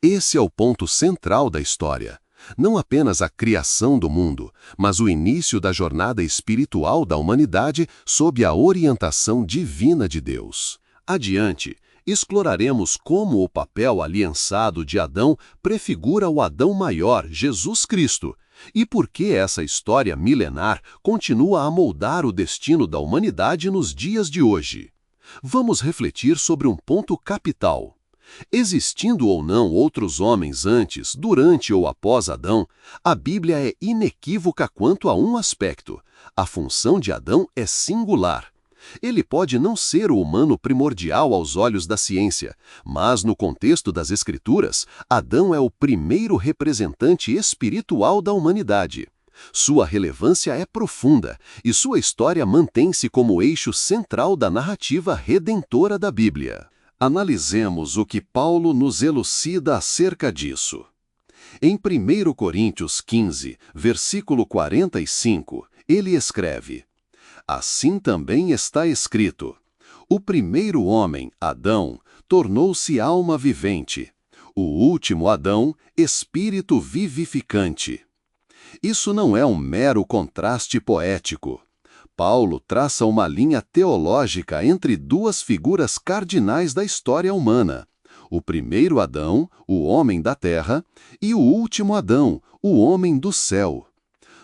Esse é o ponto central da história. Não apenas a criação do mundo, mas o início da jornada espiritual da humanidade sob a orientação divina de Deus. Adiante, exploraremos como o papel aliançado de Adão prefigura o Adão maior, Jesus Cristo, E por que essa história milenar continua a moldar o destino da humanidade nos dias de hoje? Vamos refletir sobre um ponto capital. Existindo ou não outros homens antes, durante ou após Adão, a Bíblia é inequívoca quanto a um aspecto: a função de Adão é singular. Ele pode não ser o humano primordial aos olhos da ciência, mas no contexto das Escrituras, Adão é o primeiro representante espiritual da humanidade. Sua relevância é profunda e sua história mantém-se como eixo central da narrativa redentora da Bíblia. Analisemos o que Paulo nos elucida acerca disso. Em 1 Coríntios 15, versículo 45, ele escreve: Assim também está escrito: o primeiro homem, Adão, tornou-se alma vivente. O último Adão, espírito vivificante. Isso não é um mero contraste poético. Paulo traça uma linha teológica entre duas figuras cardinais da história humana: o primeiro Adão, o homem da terra, e o último Adão, o homem do céu.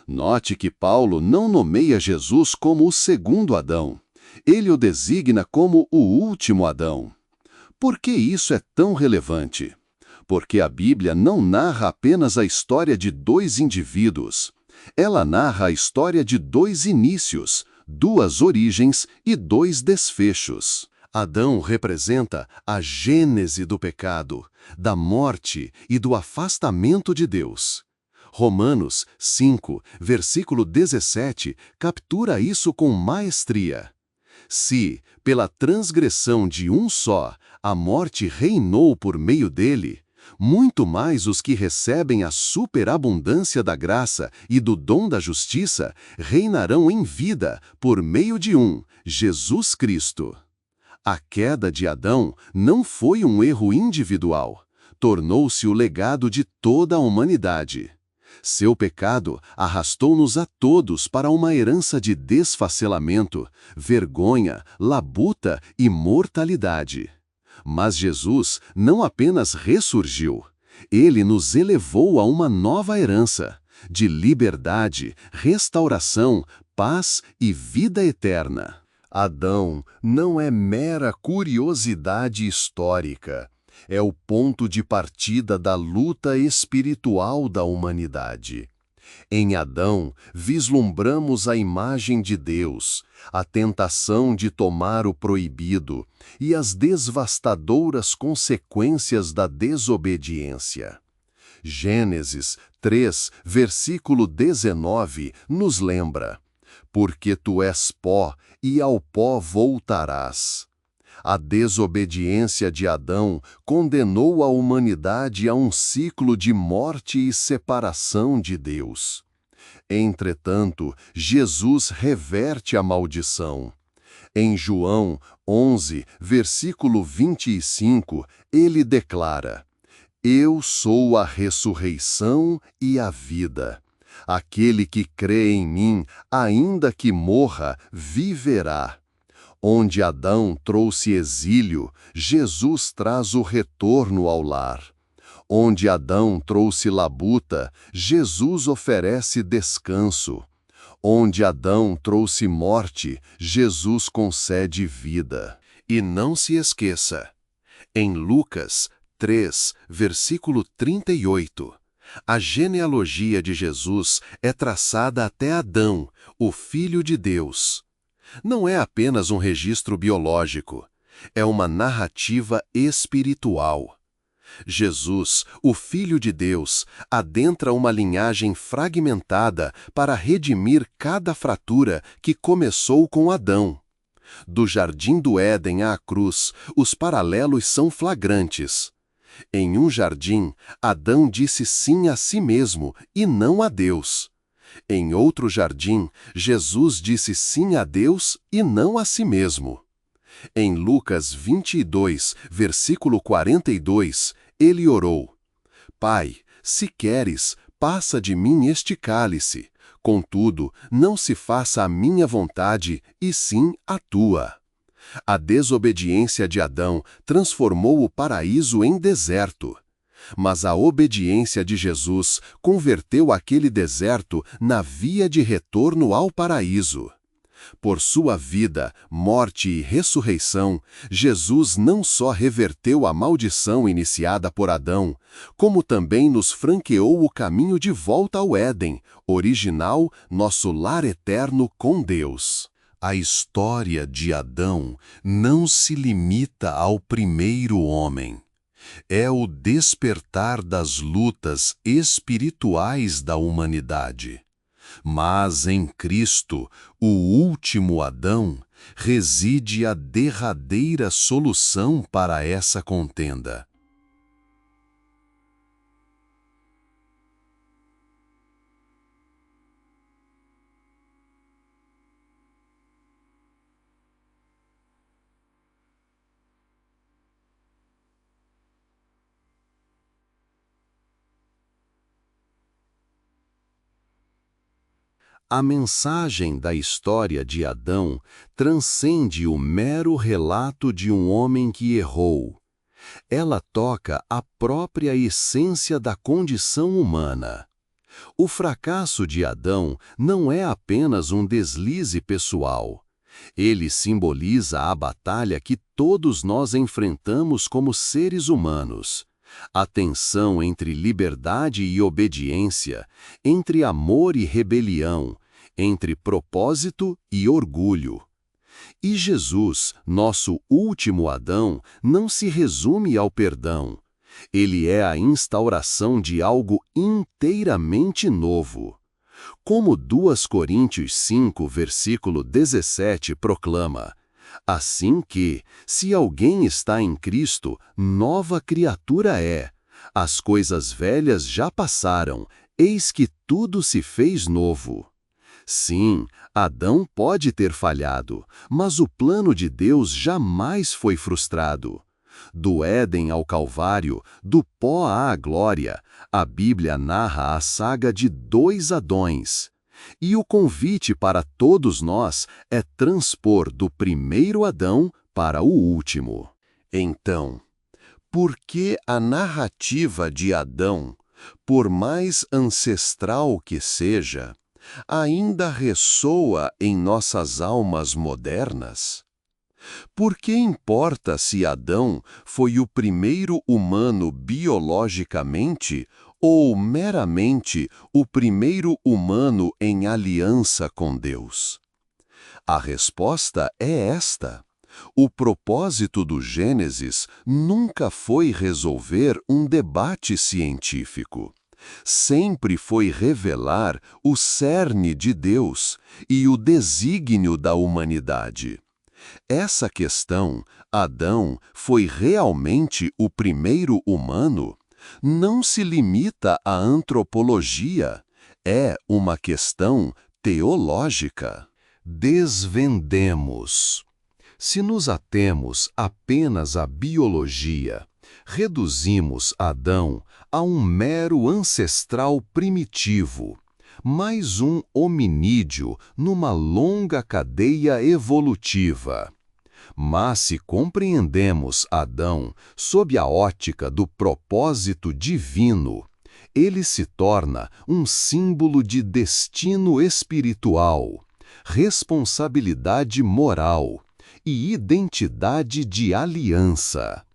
Note que Paulo não nomeia Jesus como o segundo Adão. Ele o designa como o último Adão. Por que isso é tão relevante? Porque a Bíblia não narra apenas a história de dois indivíduos. Ela narra a história de dois inícios, duas origens e dois desfechos. Adão representa a gênese do pecado, da morte e do afastamento de Deus. Romanos 5, versículo 17, captura isso com maestria. Se, pela transgressão de um só, a morte reinou por meio dele, muito mais os que recebem a superabundância da graça e do dom da justiça reinarão em vida por meio de Jesus Cristo. A queda de Adão não foi um erro individual, tornou-se o legado de toda a humanidade. Seu pecado arrastou-nos a todos para uma herança de desfacelamento, vergonha, labuta e mortalidade. Mas Jesus não apenas ressurgiu, ele nos elevou a uma nova herança, de liberdade, restauração, paz e vida eterna. Adão não é mera curiosidade histórica. É o ponto de partida da luta espiritual da humanidade. Em Adão, vislumbramos a imagem de Deus, a tentação de tomar o proibido e as devastadoras consequências da desobediência. Gênesis 3, versículo 19, nos lembra: porque tu és pó e ao pó voltarás. A desobediência de Adão condenou a humanidade a um ciclo de morte e separação de Deus. Entretanto, Jesus reverte a maldição. Em João 11, versículo 25, ele declara: Eu sou a ressurreição e a vida. Aquele que crê em mim, ainda que morra, viverá. Onde Adão trouxe exílio, Jesus traz o retorno ao lar. Onde Adão trouxe labuta, Jesus oferece descanso. Onde Adão trouxe morte, Jesus concede vida. E não se esqueça, em Lucas 3, versículo 38, a genealogia de Jesus é traçada até Adão, o Filho de Deus. Não é apenas um registro biológico, é uma narrativa espiritual. Jesus, o Filho de Deus, adentra uma linhagem fragmentada para redimir cada fratura que começou com Adão. Do jardim do Éden à cruz, os paralelos são flagrantes. Em um jardim, Adão disse sim a si mesmo e não a Deus. Em outro jardim, Jesus disse sim a Deus e não a si mesmo. Em Lucas 22, versículo 42, ele orou: Pai, se queres, passa de mim este cálice. Contudo, não se faça a minha vontade, e sim a tua. A desobediência de Adão transformou o paraíso em deserto. Mas a obediência de Jesus converteu aquele deserto na via de retorno ao paraíso. Por sua vida, morte e ressurreição, Jesus não só reverteu a maldição iniciada por Adão, como também nos franqueou o caminho de volta ao Éden, original, nosso lar eterno com Deus. A história de Adão não se limita ao primeiro homem. É o despertar das lutas espirituais da humanidade. Mas em Cristo, o último Adão, reside a derradeira solução para essa contenda. A mensagem da história de Adão transcende o mero relato de um homem que errou. Ela toca a própria essência da condição humana. O fracasso de Adão não é apenas um deslize pessoal. Ele simboliza a batalha que todos nós enfrentamos como seres humanos. A tensão entre liberdade e obediência, entre amor e rebelião, entre propósito e orgulho. E Jesus, nosso último Adão, não se resume ao perdão. Ele é a instauração de algo inteiramente novo. Como 2 Coríntios 5, versículo 17 proclama: assim que, se alguém está em Cristo, nova criatura é. As coisas velhas já passaram, eis que tudo se fez novo. Sim, Adão pode ter falhado, mas o plano de Deus jamais foi frustrado. Do Éden ao Calvário, do pó à glória, a Bíblia narra a saga de 2 Adões. E o convite para todos nós é transpor do primeiro Adão para o último. Então, por que a narrativa de Adão, por mais ancestral que seja, ainda ressoa em nossas almas modernas? Por que importa se Adão foi o primeiro humano biologicamente ou meramente o primeiro humano em aliança com Deus? A resposta é esta. O propósito do Gênesis nunca foi resolver um debate científico. Sempre foi revelar o cerne de Deus e o desígnio da humanidade. Essa questão, Adão foi realmente o primeiro humano, não se limita à antropologia, é uma questão teológica. Desvendemos. Se nos atemos apenas à biologia, reduzimos Adão a um mero ancestral primitivo, mais um hominídeo numa longa cadeia evolutiva. Mas se compreendemos Adão sob a ótica do propósito divino, ele se torna um símbolo de destino espiritual, responsabilidade moral e identidade de aliança.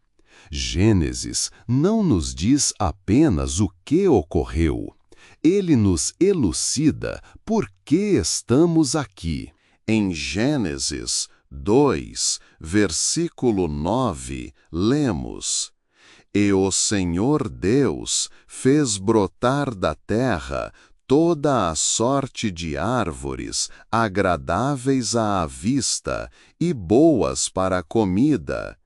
Gênesis não nos diz apenas o que ocorreu. Ele nos elucida por que estamos aqui. Em Gênesis 2, versículo 9, lemos: E o Senhor Deus fez brotar da terra toda a sorte de árvores agradáveis à vista e boas para a comida,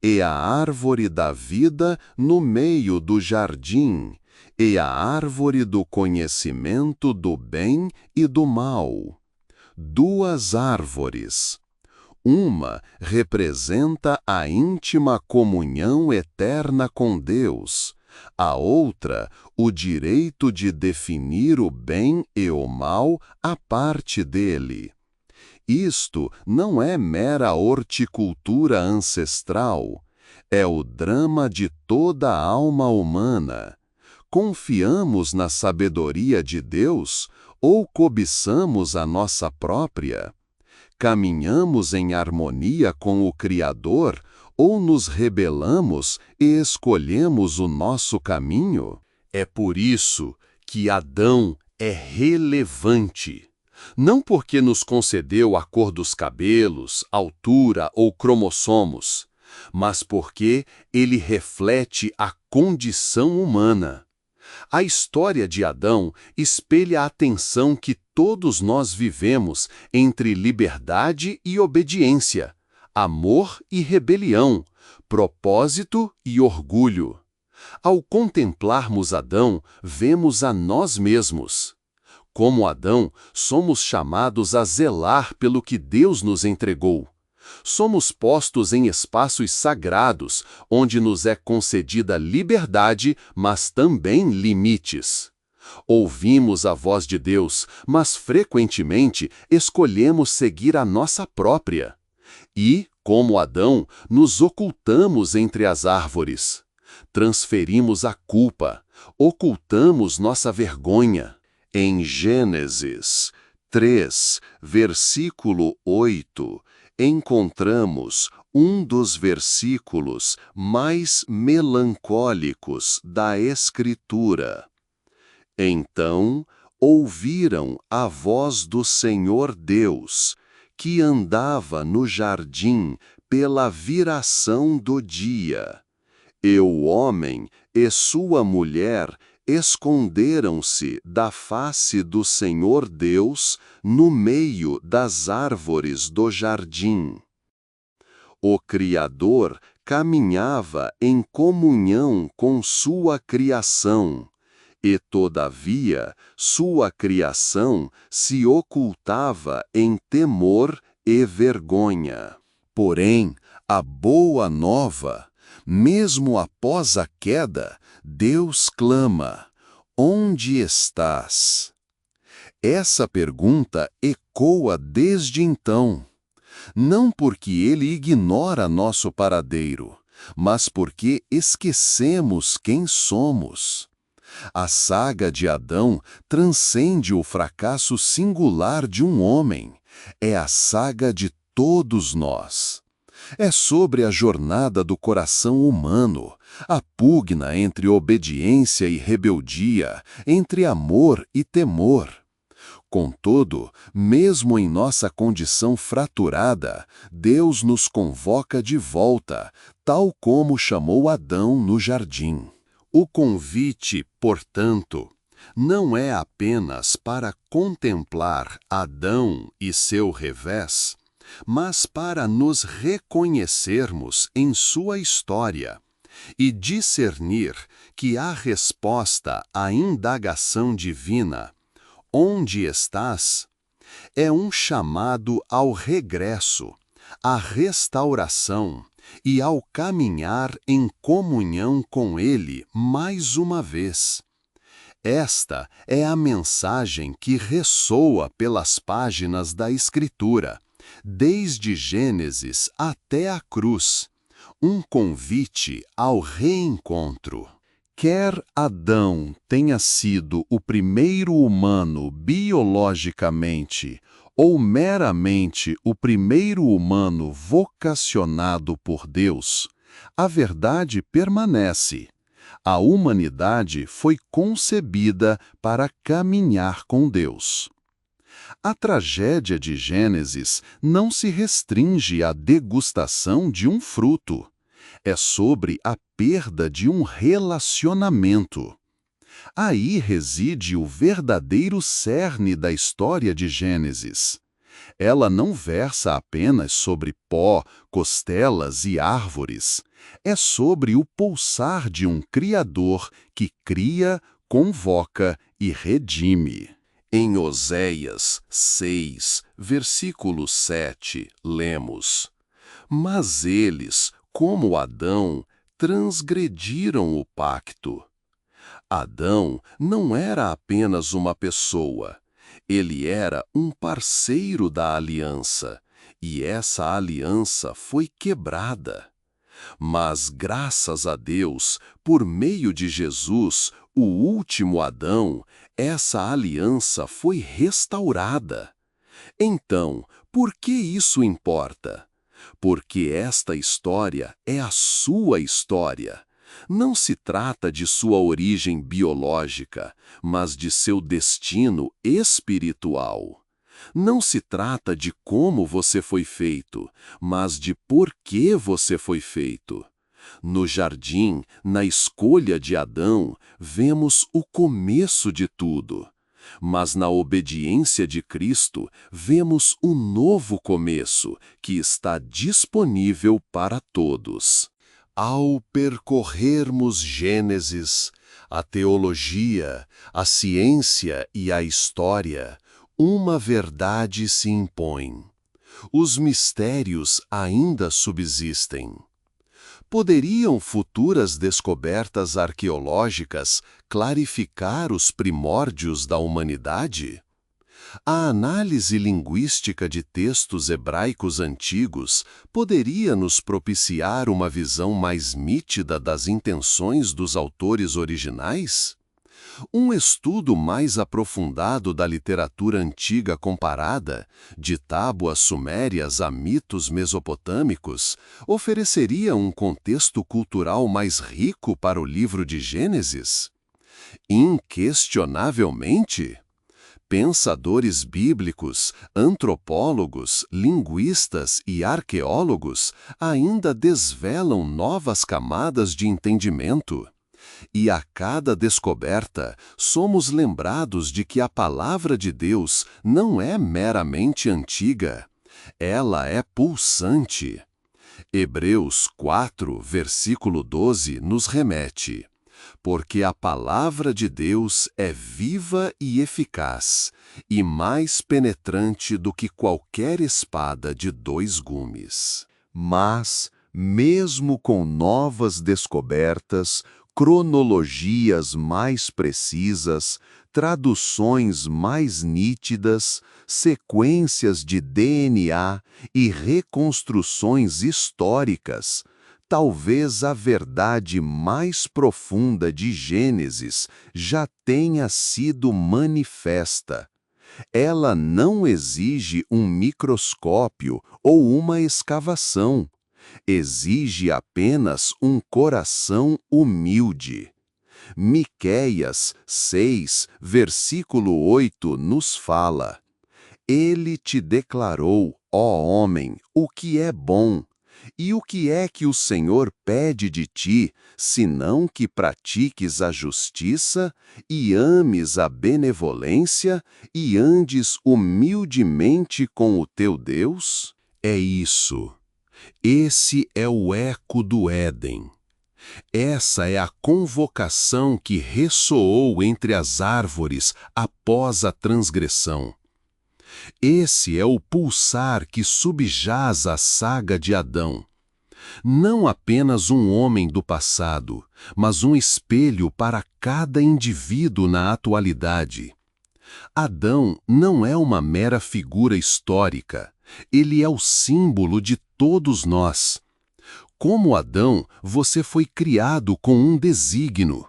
e a árvore da vida no meio do jardim, e a árvore do conhecimento do bem e do mal. 2 árvores. Uma representa a íntima comunhão eterna com Deus, a outra, o direito de definir o bem e o mal à parte dele. Isto não é mera horticultura ancestral, É o drama de toda a alma humana. Confiamos na sabedoria de Deus ou cobiçamos a nossa própria? Caminhamos em harmonia com o Criador ou nos rebelamos e escolhemos o nosso caminho? É por isso que Adão é relevante. Não porque nos concedeu a cor dos cabelos, altura ou cromossomos, mas porque ele reflete a condição humana. A história de Adão espelha a tensão que todos nós vivemos entre liberdade e obediência, amor e rebelião, propósito e orgulho. Ao contemplarmos Adão, vemos a nós mesmos. Como Adão, somos chamados a zelar pelo que Deus nos entregou. Somos postos em espaços sagrados, onde nos é concedida liberdade, mas também limites. Ouvimos a voz de Deus, mas frequentemente escolhemos seguir a nossa própria. E, como Adão, nos ocultamos entre as árvores. Transferimos a culpa, ocultamos nossa vergonha. Em Gênesis 3, versículo 8, encontramos um dos versículos mais melancólicos da Escritura. Então ouviram a voz do Senhor Deus, que andava no jardim pela viração do dia. E o homem e sua mulher esconderam-se da face do Senhor Deus no meio das árvores do jardim. O Criador caminhava em comunhão com sua criação, e, todavia, sua criação se ocultava em temor e vergonha. Porém, a boa nova, mesmo após a queda, Deus clama: onde estás? Essa pergunta ecoa desde então. Não porque ele ignora nosso paradeiro, mas porque esquecemos quem somos. A saga de Adão transcende o fracasso singular de um homem. É a saga de todos nós. É sobre a jornada do coração humano, a pugna entre obediência e rebeldia, entre amor e temor. Contudo, mesmo em nossa condição fraturada, Deus nos convoca de volta, tal como chamou Adão no jardim. O convite, portanto, não é apenas para contemplar Adão e seu revés, mas para nos reconhecermos em sua história e discernir que a resposta à indagação divina, onde estás, é um chamado ao regresso, à restauração e ao caminhar em comunhão com Ele mais uma vez. Esta é a mensagem que ressoa pelas páginas da Escritura, desde Gênesis até a cruz, um convite ao reencontro. Quer Adão tenha sido o primeiro humano biologicamente ou meramente o primeiro humano vocacionado por Deus, a verdade permanece. A humanidade foi concebida para caminhar com Deus. A tragédia de Gênesis não se restringe à degustação de um fruto. É sobre a perda de um relacionamento. Aí reside o verdadeiro cerne da história de Gênesis. Ela não versa apenas sobre pó, costelas e árvores. É sobre o pulsar de um Criador que cria, convoca e redime. Em Oséias 6, versículo 7, lemos: Mas eles, como Adão, transgrediram o pacto. Adão não era apenas uma pessoa, ele era um parceiro da aliança, e essa aliança foi quebrada. Mas, graças a Deus, por meio de Jesus, o último Adão, essa aliança foi restaurada. Então, por que isso importa? Porque esta história é a sua história. Não se trata de sua origem biológica, mas de seu destino espiritual. Não se trata de como você foi feito, mas de por que você foi feito. No jardim, na escolha de Adão, vemos o começo de tudo. Mas na obediência de Cristo, vemos um novo começo que está disponível para todos. Ao percorrermos Gênesis, a teologia, a ciência e a história, uma verdade se impõe. Os mistérios ainda subsistem. Poderiam futuras descobertas arqueológicas clarificar os primórdios da humanidade? A análise linguística de textos hebraicos antigos poderia nos propiciar uma visão mais nítida das intenções dos autores originais? Um estudo mais aprofundado da literatura antiga comparada, de tábuas sumérias a mitos mesopotâmicos, ofereceria um contexto cultural mais rico para o livro de Gênesis? Inquestionavelmente. Pensadores bíblicos, antropólogos, linguistas e arqueólogos ainda desvelam novas camadas de entendimento. E a cada descoberta, somos lembrados de que a palavra de Deus não é meramente antiga, ela é pulsante. Hebreus 4, versículo 12, nos remete: porque a palavra de Deus é viva e eficaz, e mais penetrante do que qualquer espada de 2 gumes. Mas, mesmo com novas descobertas, cronologias mais precisas, traduções mais nítidas, sequências de DNA e reconstruções históricas, talvez a verdade mais profunda de Gênesis já tenha sido manifesta. Ela não exige um microscópio ou uma escavação. Exige apenas um coração humilde. Miqueias 6, versículo 8 nos fala: Ele te declarou, ó homem, o que é bom. E o que é que o Senhor pede de ti, senão que pratiques a justiça, e ames a benevolência, e andes humildemente com o teu Deus? É isso. Esse é o eco do Éden. Essa é a convocação que ressoou entre as árvores após a transgressão. Esse é o pulsar que subjaz a saga de Adão. Não apenas um homem do passado, mas um espelho para cada indivíduo na atualidade. Adão não é uma mera figura histórica, ele é o símbolo de todos nós. Como Adão, você foi criado com um desígnio.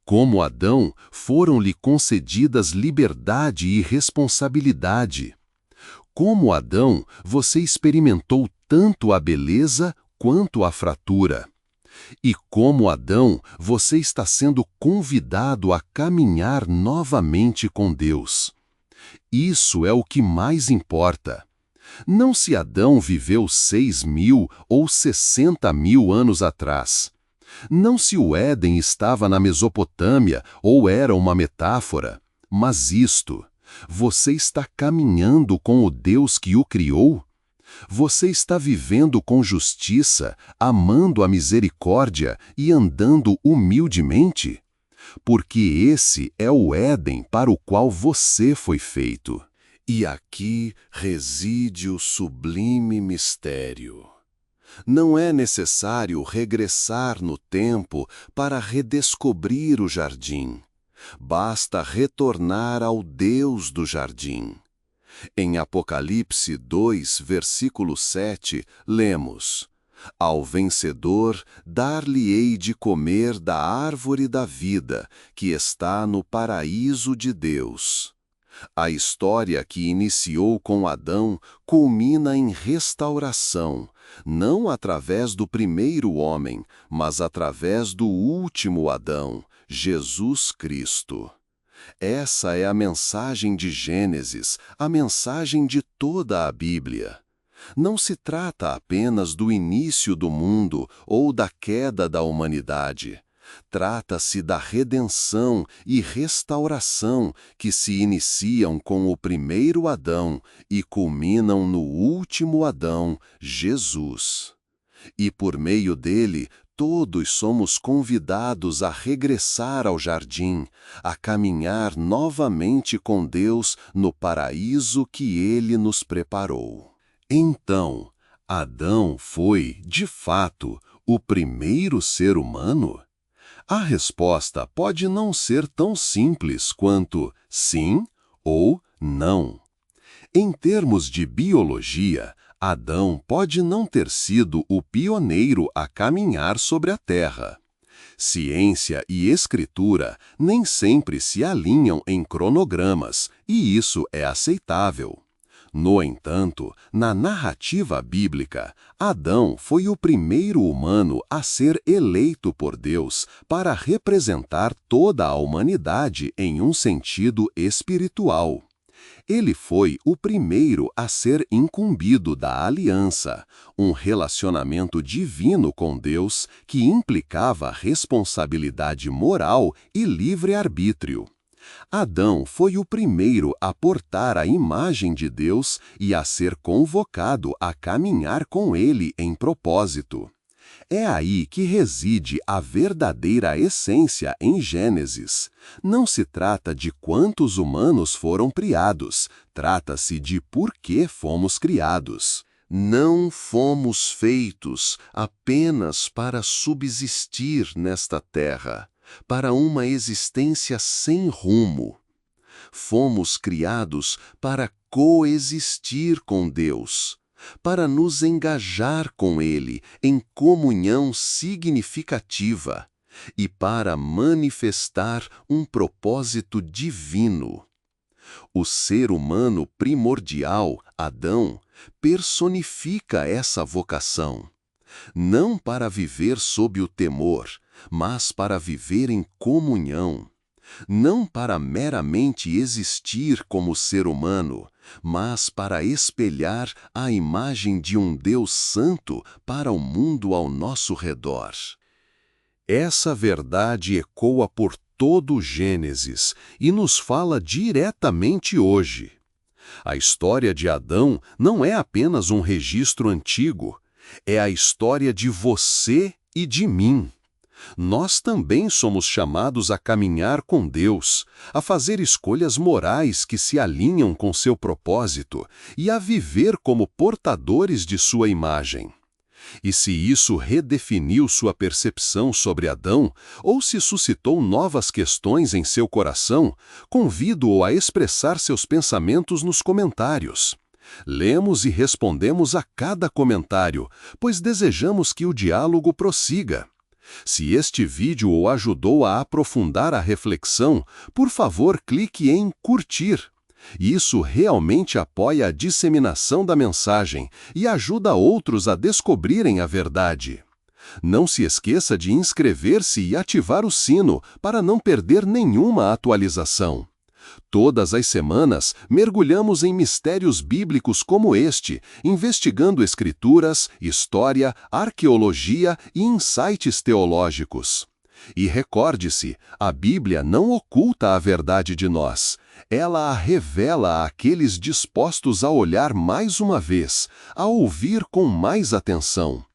Como Adão, foram-lhe concedidas liberdade e responsabilidade. Como Adão, você experimentou tanto a beleza quanto a fratura. E como Adão, você está sendo convidado a caminhar novamente com Deus. Isso é o que mais importa. Não se Adão viveu 6.000 ou 60.000 anos atrás. Não se o Éden estava na Mesopotâmia ou era uma metáfora, mas isto: você está caminhando com o Deus que o criou? Você está vivendo com justiça, amando a misericórdia e andando humildemente? Porque esse é o Éden para o qual você foi feito. E aqui reside o sublime mistério. Não é necessário regressar no tempo para redescobrir o jardim. Basta retornar ao Deus do jardim. Em Apocalipse 2, versículo 7, lemos: Ao vencedor, dar-lhe-ei de comer da árvore da vida, que está no paraíso de Deus. A história que iniciou com Adão culmina em restauração, não através do primeiro homem, mas através do último Adão, Jesus Cristo. Essa é a mensagem de Gênesis, a mensagem de toda a Bíblia. Não se trata apenas do início do mundo ou da queda da humanidade. Trata-se da redenção e restauração que se iniciam com o primeiro Adão e culminam no último Adão, Jesus. E por meio dele, todos somos convidados a regressar ao jardim, a caminhar novamente com Deus no paraíso que ele nos preparou. Então, Adão foi, de fato, o primeiro ser humano? A resposta pode não ser tão simples quanto sim ou não. Em termos de biologia, Adão pode não ter sido o pioneiro a caminhar sobre a Terra. Ciência e escritura nem sempre se alinham em cronogramas, e isso é aceitável. No entanto, na narrativa bíblica, Adão foi o primeiro humano a ser eleito por Deus para representar toda a humanidade em um sentido espiritual. Ele foi o primeiro a ser incumbido da aliança, um relacionamento divino com Deus que implicava responsabilidade moral e livre-arbítrio. Adão foi o primeiro a portar a imagem de Deus e a ser convocado a caminhar com ele em propósito. É aí que reside a verdadeira essência em Gênesis. Não se trata de quantos humanos foram criados, trata-se de por que fomos criados. Não fomos feitos apenas para subsistir nesta terra, para uma existência sem rumo. Fomos criados para coexistir com Deus, para nos engajar com Ele em comunhão significativa e para manifestar um propósito divino. O ser humano primordial, Adão, personifica essa vocação. Não para viver sob o temor, mas para viver em comunhão. Não para meramente existir como ser humano, mas para espelhar a imagem de um Deus santo para o mundo ao nosso redor. Essa verdade ecoa por todo o Gênesis e nos fala diretamente hoje. A história de Adão não é apenas um registro antigo, é a história de você e de mim. Nós também somos chamados a caminhar com Deus, a fazer escolhas morais que se alinham com seu propósito e a viver como portadores de sua imagem. E se isso redefiniu sua percepção sobre Adão, ou se suscitou novas questões em seu coração, convido-o a expressar seus pensamentos nos comentários. Lemos e respondemos a cada comentário, pois desejamos que o diálogo prossiga. Se este vídeo o ajudou a aprofundar a reflexão, por favor clique em curtir. Isso realmente apoia a disseminação da mensagem e ajuda outros a descobrirem a verdade. Não se esqueça de inscrever-se e ativar o sino para não perder nenhuma atualização. Todas as semanas, mergulhamos em mistérios bíblicos como este, investigando escrituras, história, arqueologia e insights teológicos. E recorde-se, a Bíblia não oculta a verdade de nós. Ela a revela àqueles dispostos a olhar mais uma vez, a ouvir com mais atenção.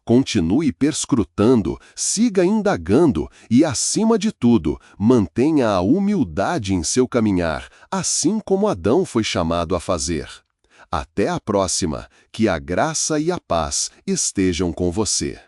Continue perscrutando, siga indagando e, acima de tudo, mantenha a humildade em seu caminhar, assim como Adão foi chamado a fazer. Até a próxima, que a graça e a paz estejam com você.